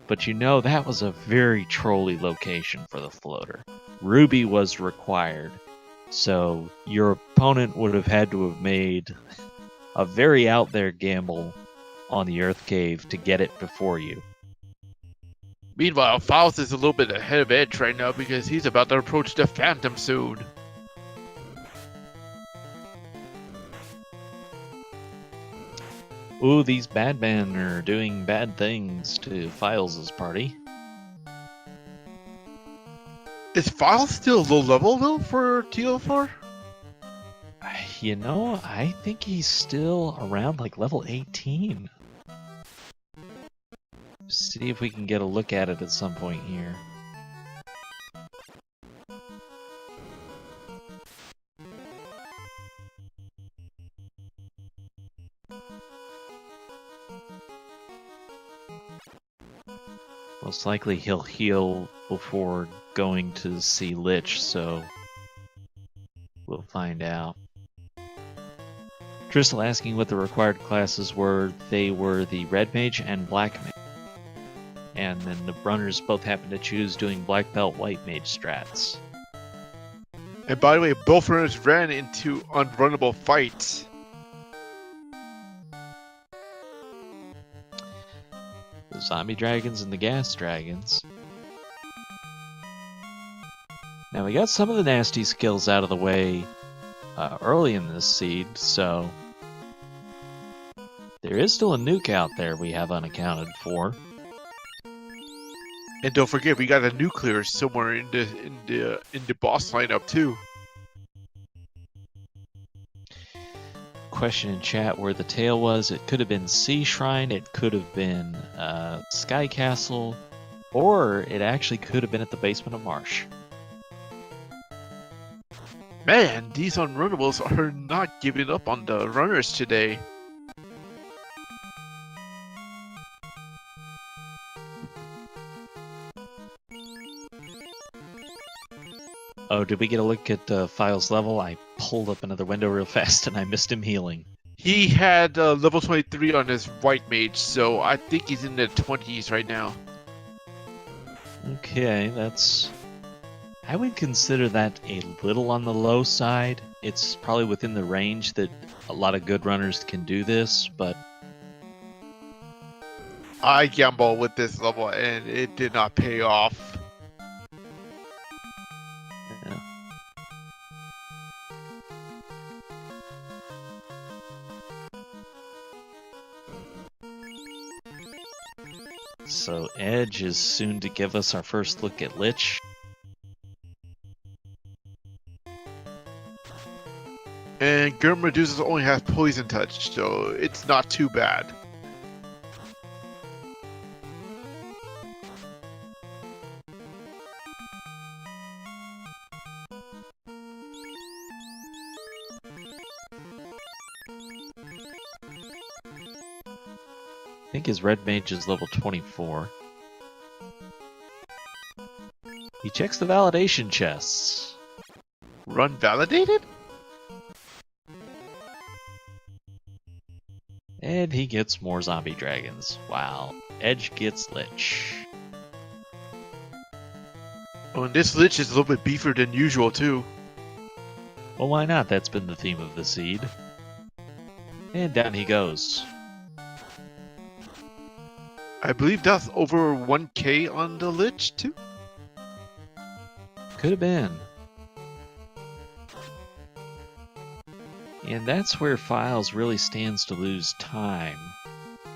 But you know that was a very trolly location for the floater. Ruby was required, so your opponent would have had to have made a very out there gamble on the Earth Cave to get it before you. Meanwhile, Philes is a little bit ahead of Edge right now because he's about to approach the Phantom soon. Ooh, these bad men are doing bad things to Philes' party. Is Philes still low level though for TFR? You know, I think he's still around like level 18. See if we can get a look at it at some point here. Most likely he'll heal before going to see Lich, so we'll find out. Dristle asking what the required classes were. They were the Red Mage and Black Mage. And then the runners both happened to choose doing Black Belt, White Mage strats. And by the way, both runners ran into unrunnable fights. The Zombie Dragons and the Gas Dragons. Now we got some of the nasty skills out of the way early in this seed, so there is still a nuke out there we have unaccounted for. And don't forget, we got a nuclear somewhere in the boss lineup too. Question in chat where the tail was. It could have been Sea Shrine, it could have been Sky Castle, or it actually could have been at the basement of Marsh. Man, these unrunnables are not giving up on the runners today. Oh, did we get a look at Philes' level? I pulled up another window real fast and I missed him healing. He had level 23 on his white mage, so I think he's in the 20s right now. Okay, that's... I would consider that a little on the low side. It's probably within the range that a lot of good runners can do this, but... I gambled with this level and it did not pay off. Yeah. So Edge is soon to give us our first look at Lich. And Gurm Medusa only has poison touch, so it's not too bad. I think his Red Mage is level 24. He checks the validation chests. Run validated? And he gets more zombie dragons. Wow. Edge gets Lich. Oh, and this Lich is a little bit beefier than usual, too. Well, why not? That's been the theme of the seed. And down he goes. I believe that's over 1k on the Lich, too. Could have been. And that's where Philes really stands to lose time.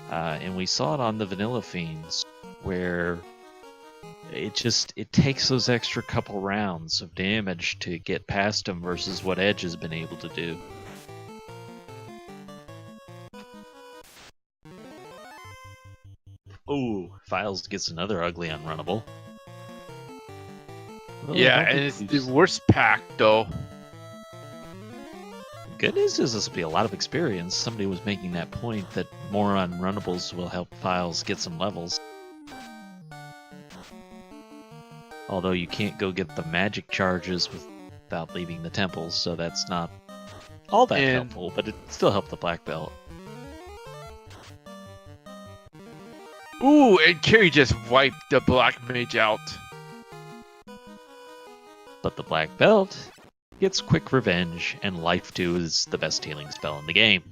And we saw it on the Vanilla Fiends, where it takes those extra couple rounds of damage to get past him versus what Edge has been able to do. Ooh, Philes gets another ugly unrunnable. Well, Yeah, I don't and think it's we the just- worst pack, though. Good news is this will be a lot of experience. Somebody was making that point that more unrunnables will help Philes get some levels. Although you can't go get the magic charges without leaving the temples, so that's not all that And- helpful, but it still helped the black belt. Ooh, and Carrie just wiped the black mage out. But the black belt gets quick revenge, and Life 2 is the best healing spell in the game.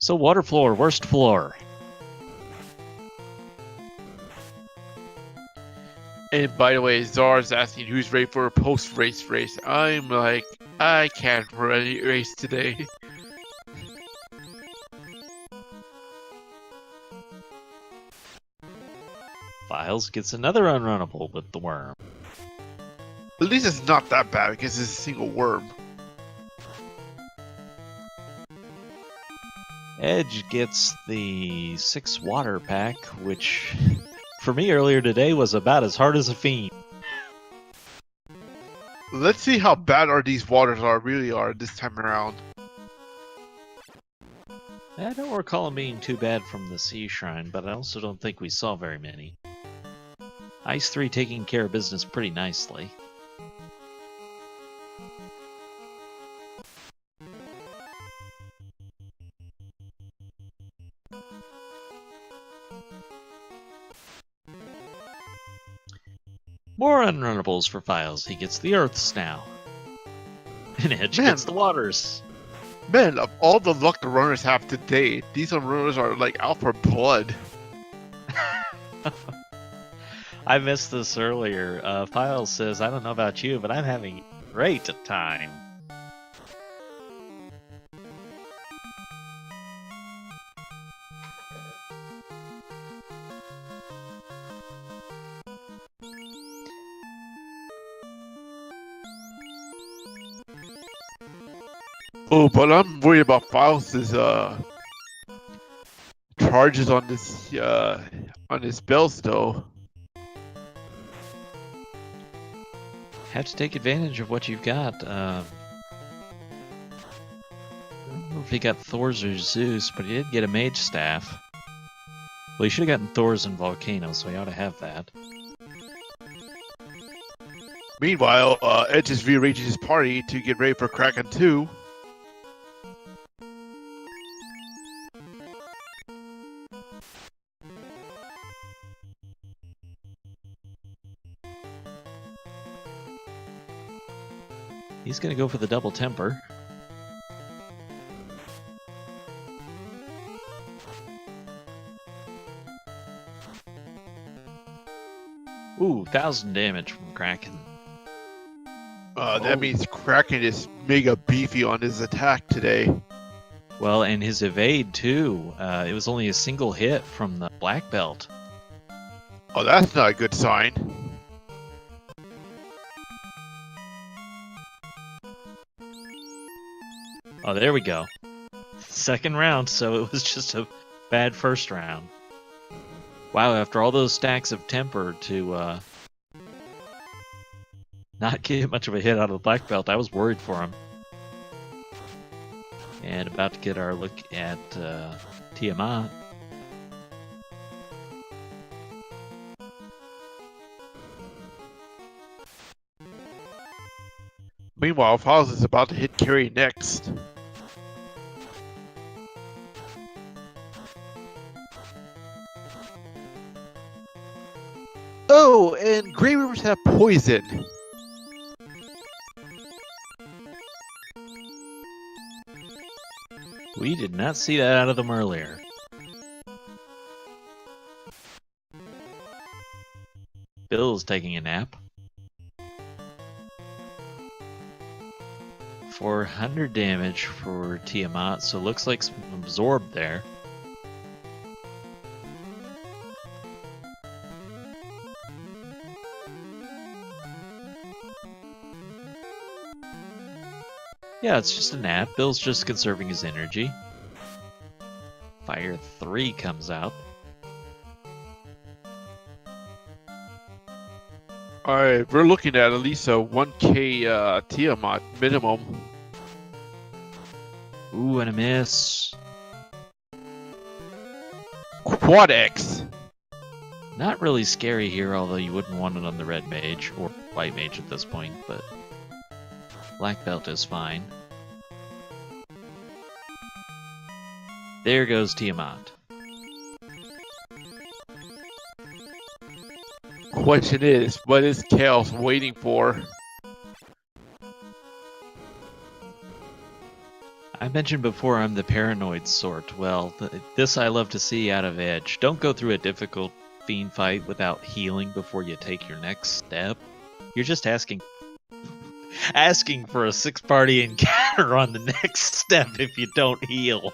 So water floor, worst floor. And by the way, Czar's asking who's ready for a post-race race. I'm like, I can't run a race today. Philes gets another unrunnable with the worm. At least it's not that bad because it's a single worm. Edge gets the 6 water pack, which for me earlier today was about as hard as a fiend. Let's see how bad are these waters really are this time around. I don't recall them being too bad from the Sea Shrine, but I also don't think we saw very many. Ice 3 taking care of business pretty nicely. More unrunnables for Philes. He gets the Earths now. And Edge Man. gets the Waters. Man, of all the luck the runners have today, these runners are like out for blood. I missed this earlier. Philes says, I don't know about you, but I'm having a great time. Oh, but I'm worried about Philes' charges on his spells though. Have to take advantage of what you've got. I don't know if he got Thor's or Zeus, but he did get a Mage Staff. Well, he should have gotten Thor's and Volcano, so he ought to have that. Meanwhile, Edge is rearranging his party to get ready for Kraken 2. He's going to go for the double temper. Ooh, 1,000 damage from Kraken. That means Kraken is mega beefy on his attack today. Well, and his evade too. It was only a single hit from the black belt. Oh, that's not a good sign. Oh, there we go. Second round, so it was just a bad first round. Wow, after all those stacks of temper to not get much of a hit out of the black belt, I was worried for him. And about to get our look at Tiamat. Meanwhile, Philes is about to hit Carry next. Oh, and Grey Rivers have poison. We did not see that out of them earlier. Bill's taking a nap. 400 damage for Tiamat, so looks like some absorbed there. Yeah, it's just a nap. Bill's just conserving his energy. Fire 3 comes out. Alright, we're looking at least a 1k Tiamat minimum. Ooh, and a miss. Quad X. Not really scary here, although you wouldn't want it on the red mage or white mage at this point, but black belt is fine. There goes Tiamat. Question is, what is Chaos waiting for? I mentioned before I'm the paranoid sort. Well, this I love to see out of Edge. Don't go through a difficult fiend fight without healing before you take your next step. You're just asking for a 6-party encounter on the next step if you don't heal.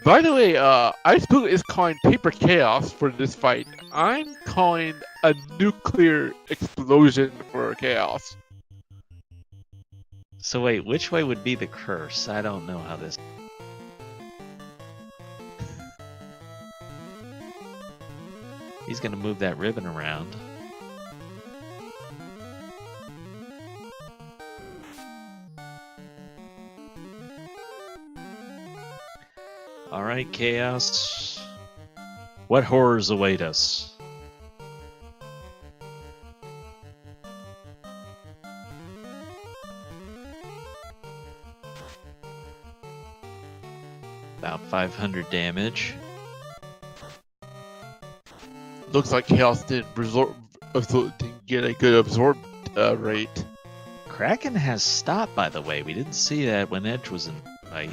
By the way, Ice Blue is calling Paper Chaos for this fight. I'm calling a nuclear explosion for Chaos. So wait, which way would be the curse? I don't know how this... He's gonna move that ribbon around. Alright, Chaos. What horrors await us? About 500 damage. Looks like Chaos didn't to get a good absorb rate. Kraken has stopped, by the way. We didn't see that when Edge was in the fight.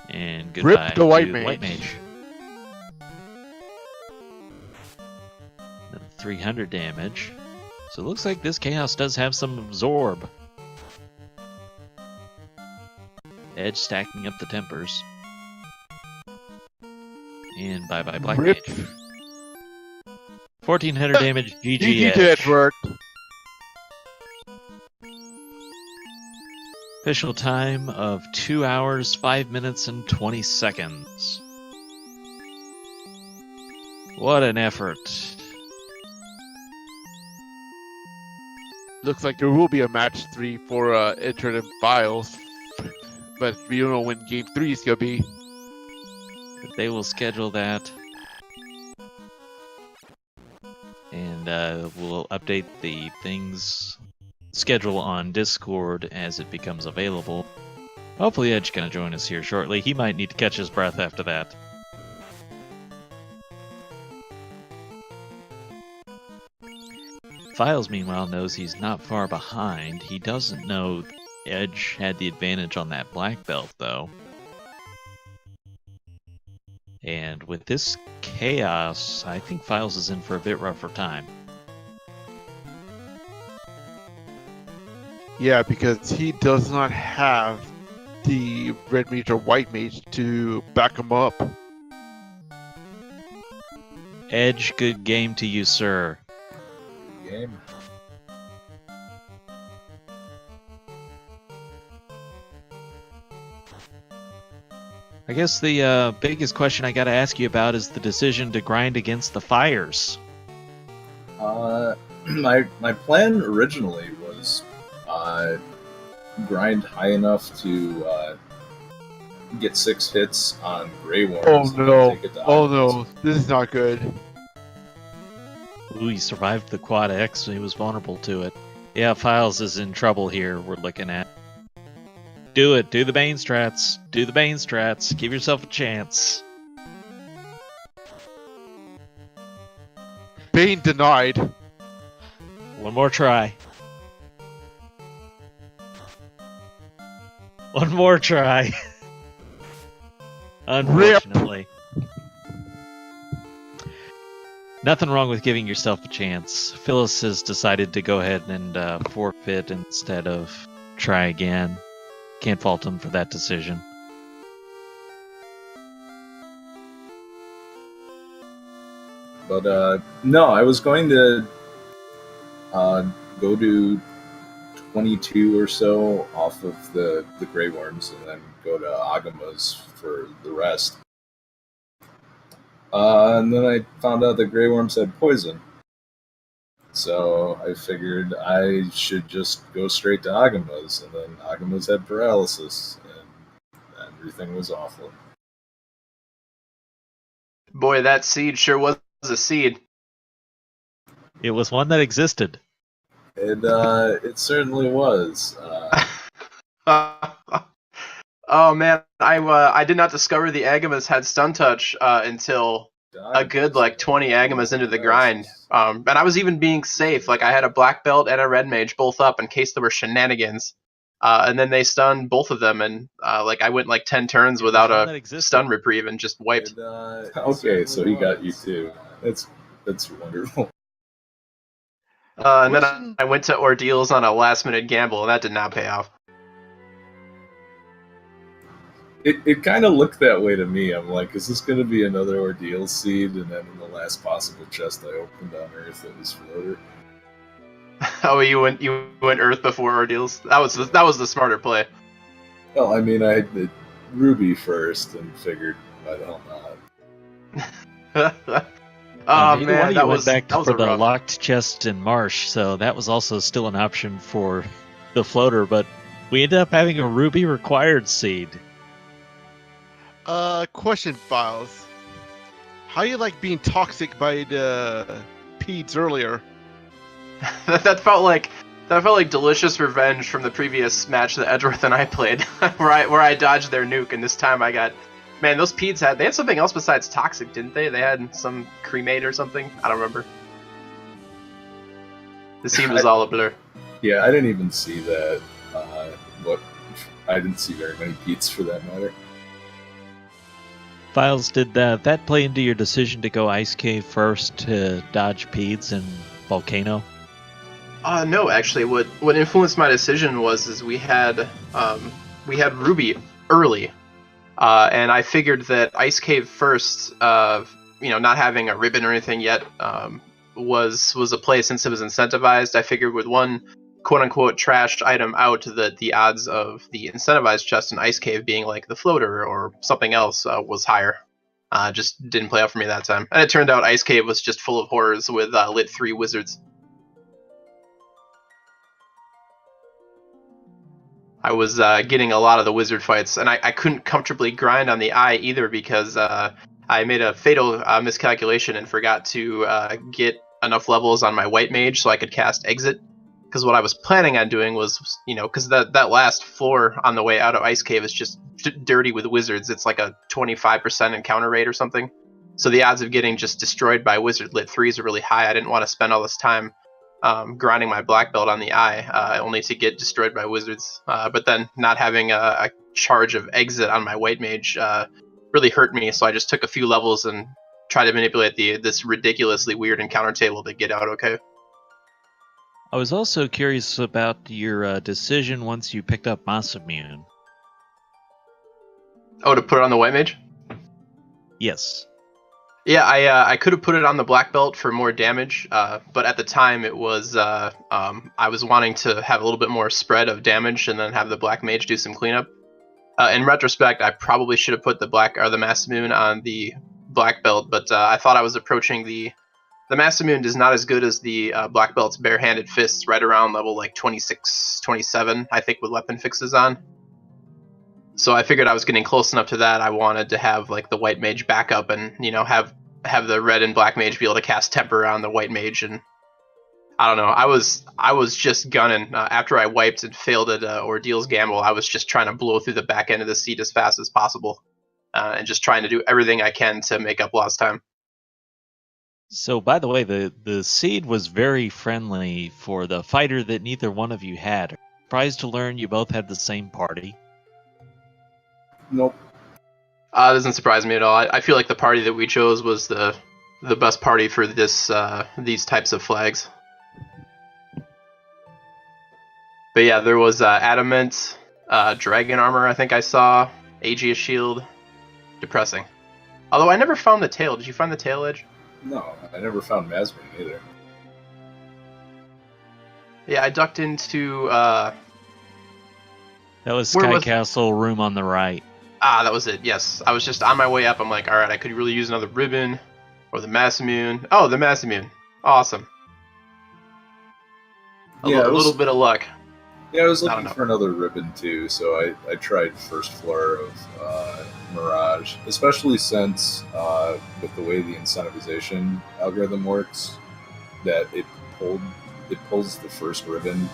And goodbye Rip the White to Mage. White Mage. 300 damage. So it looks like this Chaos does have some absorb. Edge stacking up the tempers. And bye-bye Black Rip. Mage. 1400 damage, GG GG Edge. to Edgeworth. Official time of 2 hours, 5 minutes, and 20 seconds. What an effort. Looks like there will be a match 3 for Edgeworth and Philes, but we don't know when game 3 is gonna be. They will schedule that. And we'll update the things schedule on Discord as it becomes available. Hopefully Edge can join us here shortly. He might need to catch his breath after that. Philes, meanwhile, knows he's not far behind. He doesn't know Edge had the advantage on that black belt, though. And with this chaos, I think Philes is in for a bit rougher time. Yeah, because he does not have the red mage or white mage to back him up. Edge, good game to you, sir. Game. I guess the biggest question I gotta ask you about is the decision to grind against the fires. My plan originally was grind high enough to get 6 hits on Grey Worms. Oh and then no! take it to Oh Onyx. no! This is not good. Ooh, he survived the quad X, so he was vulnerable to it. Yeah, Philes is in trouble here, we're looking at. Do it, do the Bane strats. Do the Bane strats. Give yourself a chance. Bane denied. One more try. One more try. Unfortunately. Nothing wrong with giving yourself a chance. Phyllis has decided to go ahead and forfeit instead of try again. Can't fault him for that decision. But no, I was going to go to 22 or so off of the Grey Worms and then go to Agamas for the rest. And then I found out that Grey Worms had poison. So I figured I should just go straight to Agamas, and then Agamas had paralysis, and everything was awful. Boy, that seed sure was a seed. It was one that existed. It certainly was. Oh man, I did not discover the Agamas had stun touch until a good 20 Agamas into the grind. And I was even being safe. Like I had a black belt and a red mage both up in case there were shenanigans. And then they stunned both of them, and I went 10 turns without a stun reprieve and just wiped. Okay, so he got you too. That's wonderful. And then I went to Ordeals on a last minute gamble, and that did not pay off. It kind of looked that way to me. I'm like, is this going to be another Ordeal seed? And then in the last possible chest I opened on Earth, it was Floater. Oh, you went Earth before Ordeals? That was the smarter play. Well, I mean, I did Ruby first and figured, why the hell not? Oh Neither one man, of that you was went back that was for a the rough. locked chest in Marsh, so that was also still an option for the floater, but we ended up having a Ruby required seed. Question, Philes. How you like being toxic by the Peds earlier? That felt like That felt like delicious revenge from the previous match that Edgeworth and I played, where I dodged their nuke, and this time I got... Man, those Peds they had something else besides Toxic, didn't they? They had some cremate or something? I don't remember. The scene was all a blur. Yeah, I didn't even see that. I didn't see very many Pete's for that matter. Philes, did that play into your decision to go Ice Cave first to dodge Peds and Volcano? No, actually, what influenced my decision was we had Ruby early, and I figured that Ice Cave first, not having a ribbon or anything yet, was a play since it was incentivized. I figured with one quote-unquote trashed item out, that the odds of the incentivized chest in Ice Cave being like the floater or something else was higher. Just didn't play out for me that time. And it turned out Ice Cave was just full of horrors with lit 3 wizards. I was getting a lot of the wizard fights, and I couldn't comfortably grind on the eye either because I made a fatal miscalculation and forgot to get enough levels on my white mage so I could cast Exit. Because what I was planning on doing was, because that last floor on the way out of Ice Cave is just dirty with wizards. It's like a 25% encounter rate or something. So the odds of getting just destroyed by wizard lit 3s are really high. I didn't want to spend all this time grinding my black belt on the eye, only to get destroyed by wizards. But then not having a charge of Exit on my white mage really hurt me. So I just took a few levels and tried to manipulate this ridiculously weird encounter table to get out okay. I was also curious about your decision once you picked up Masamune. Oh, to put it on the white mage? Yes. Yeah, I could have put it on the black belt for more damage, but at the time it was I was wanting to have a little bit more spread of damage and then have the black mage do some cleanup. In retrospect, I probably should have put the Masamune on the black belt, but I thought I was approaching the Masamune is not as good as the black belt's barehanded fists, right around level like 26, 27, I think, with weapon fixes on. So I figured I was getting close enough to that. I wanted to have like the white mage back up and have the red and black mage be able to cast temper on the white mage. And I don't know. I was just gunning after I wiped and failed at Ordeal's Gamble. I was just trying to blow through the back end of the seat as fast as possible, and just trying to do everything I can to make up lost time. So, by the way, the seed was very friendly for the fighter that neither one of you had. Surprised to learn you both had the same party. Nope. It doesn't surprise me at all. I feel like the party that we chose was the best party for these types of flags. But yeah, there was Adamant, Dragon Armor I think I saw, Aegis Shield. Depressing. Although I never found the tail. Did you find the tail, Edge? No, I never found Masman either. Yeah, I ducked into... That was Sky Castle room on the right. Ah, that was it, yes. I was just on my way up. I'm like, alright, I could really use another ribbon. Or the Masamune. Oh, the Masamune. Awesome. A little bit of luck. Yeah, I was looking for another ribbon too, so I tried first floor of Mirage, especially since with the way the incentivization algorithm works, that it pulls the first ribbon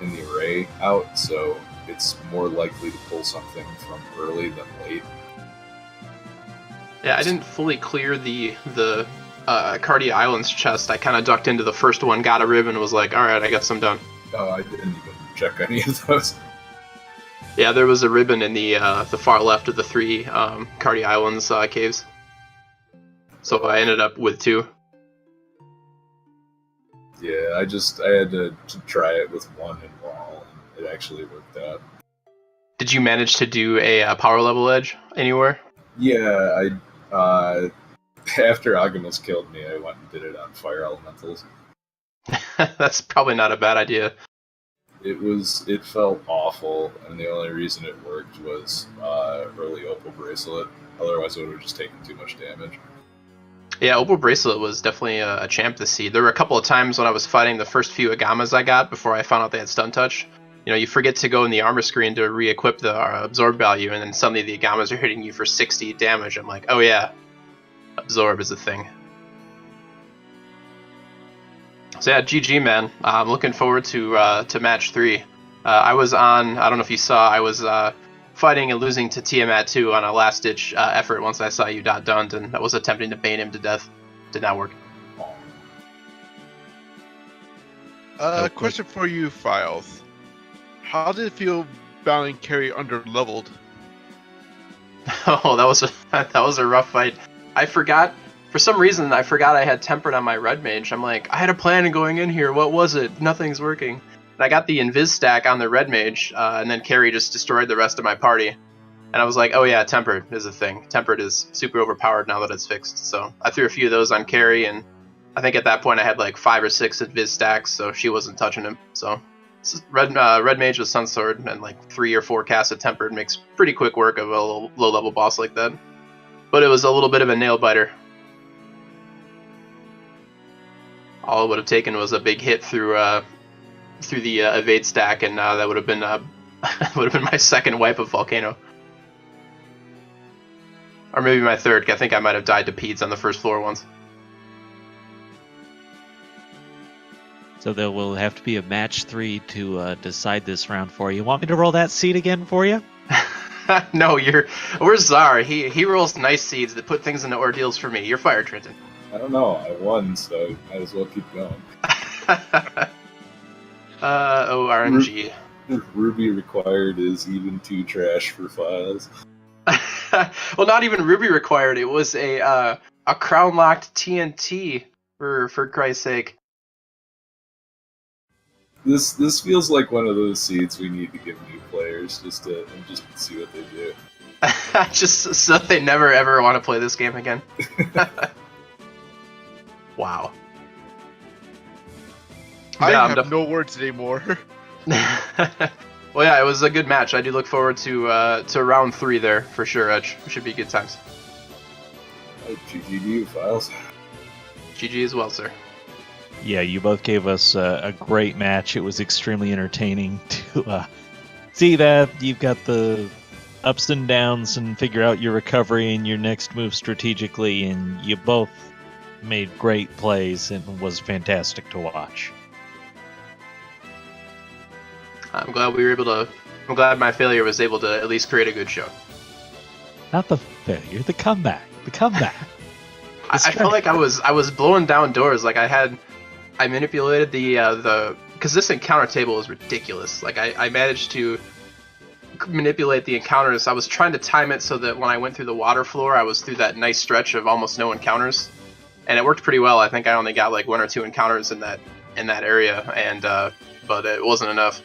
in the array out, so it's more likely to pull something from early than late. Yeah, I didn't fully clear the Cardia Islands chest. I kind of ducked into the first one, got a ribbon, and was like, alright, I got some done. Oh, I didn't even check any of those. Yeah, there was a ribbon in the far left of the 3 Cardia Islands caves. So I ended up with 2. Yeah, I had to try it with 1 in wall, and it actually worked out. Did you manage to do a power level edge anywhere? Yeah, after Agamas killed me, I went and did it on Fire Elementals. That's probably not a bad idea. It felt awful, and the only reason it worked was early Opal Bracelet. Otherwise, it would have just taken too much damage. Yeah, Opal Bracelet was definitely a champ this seed. There were a couple of times when I was fighting the first few Agamas I got before I found out they had Stun Touch. You forget to go in the armor screen to re-equip the absorb value, and then suddenly the Agamas are hitting you for 60 damage. I'm like, oh yeah, absorb is a thing. So So yeah, GG, man. I'm looking forward to match 3. I was on. I don't know if you saw. I was fighting and losing to Tiamat 2 on a last-ditch effort once I saw you .dunned, and I was attempting to bait him to death. Did not work. Question for you, Files. How did it feel battling Carrie under leveled? Oh, that was a rough fight. I forgot. For some reason, I forgot I had tempered on my red mage. I'm like, I had a plan going in here. What was it? Nothing's working. And I got the invis stack on the red mage, and then Carrie just destroyed the rest of my party. And I was like, oh yeah, tempered is a thing. Tempered is super overpowered now that it's fixed. So I threw a few of those on Carrie, and I think at that point I had like 5 or 6 invis stacks, so she wasn't touching him. So red mage with sun sword and like 3 or 4 casts of tempered makes pretty quick work of a low level boss like that. But it was a little bit of a nail biter. All it would have taken was a big hit through the evade stack, and that would have been my second wipe of Volcano, or maybe my third. I think I might have died to Peds on the first floor once. So there will have to be a match 3 to decide this round for you. Want me to roll that seed again for you? No, where's Czar? He rolls nice seeds that put things into ordeals for me. You're fired, Trenton. I don't know. I won, so might as well keep going. RNG. Ruby required is even too trash for Files. Well, not even Ruby required. It was a crown locked TNT for Christ's sake. This feels like one of those seeds we need to give new players just to see what they do. Just so they never ever want to play this game again. Wow. I have no words anymore. Well, yeah, it was a good match. I do look forward to round 3 there for sure, Edge. It should be good times. GG to you, Files. GG as well, sir. Yeah, you both gave us a great match. It was extremely entertaining to see that you've got the ups and downs and figure out your recovery and your next move strategically, and you both made great plays and was fantastic to watch. I'm glad my failure was able to at least create a good show. Not the failure, the comeback. The comeback. I felt like I was blowing down doors. Like I manipulated the because this encounter table is ridiculous. Like I managed to manipulate the encounters. I was trying to time it so that when I went through the water floor, I was through that nice stretch of almost no encounters, and it worked pretty well. I think I only got like 1 or 2 encounters in that area, and but it wasn't enough.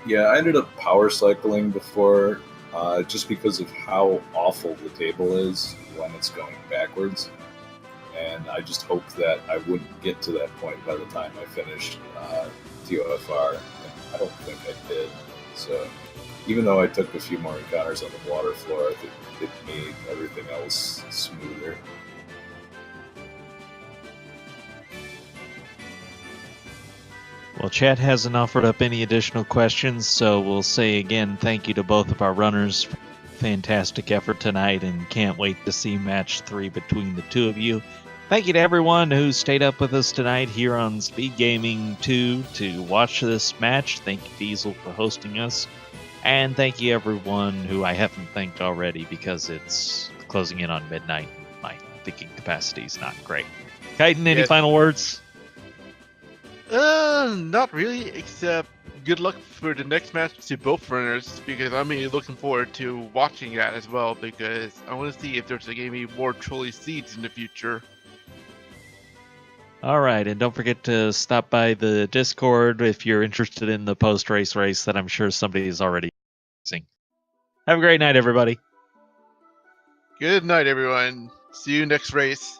Yeah, I ended up power cycling before, just because of how awful the table is when it's going backwards. And I just hoped that I wouldn't get to that point by the time I finished TOFR. And I don't think I did. So even though I took a few more encounters on the water floor, I think it made everything else smoother. Well, chat hasn't offered up any additional questions, so we'll say again thank you to both of our runners. Fantastic effort tonight, and can't wait to see match 3 between the two of you. Thank you to everyone who stayed up with us tonight here on Speed Gaming 2 to watch this match. Thank you, Diesel, for hosting us. And thank you, everyone who I haven't thanked already because it's closing in on midnight. My thinking capacity is not great. Kaiten, any final words? Not really, except good luck for the next match to both runners, because I'm really looking forward to watching that as well, because I want to see if there's going to be more trolley seeds in the future. All right, and don't forget to stop by the Discord if you're interested in the post-race that I'm sure somebody is already using. Have a great night, everybody. Good night, everyone. See you next race.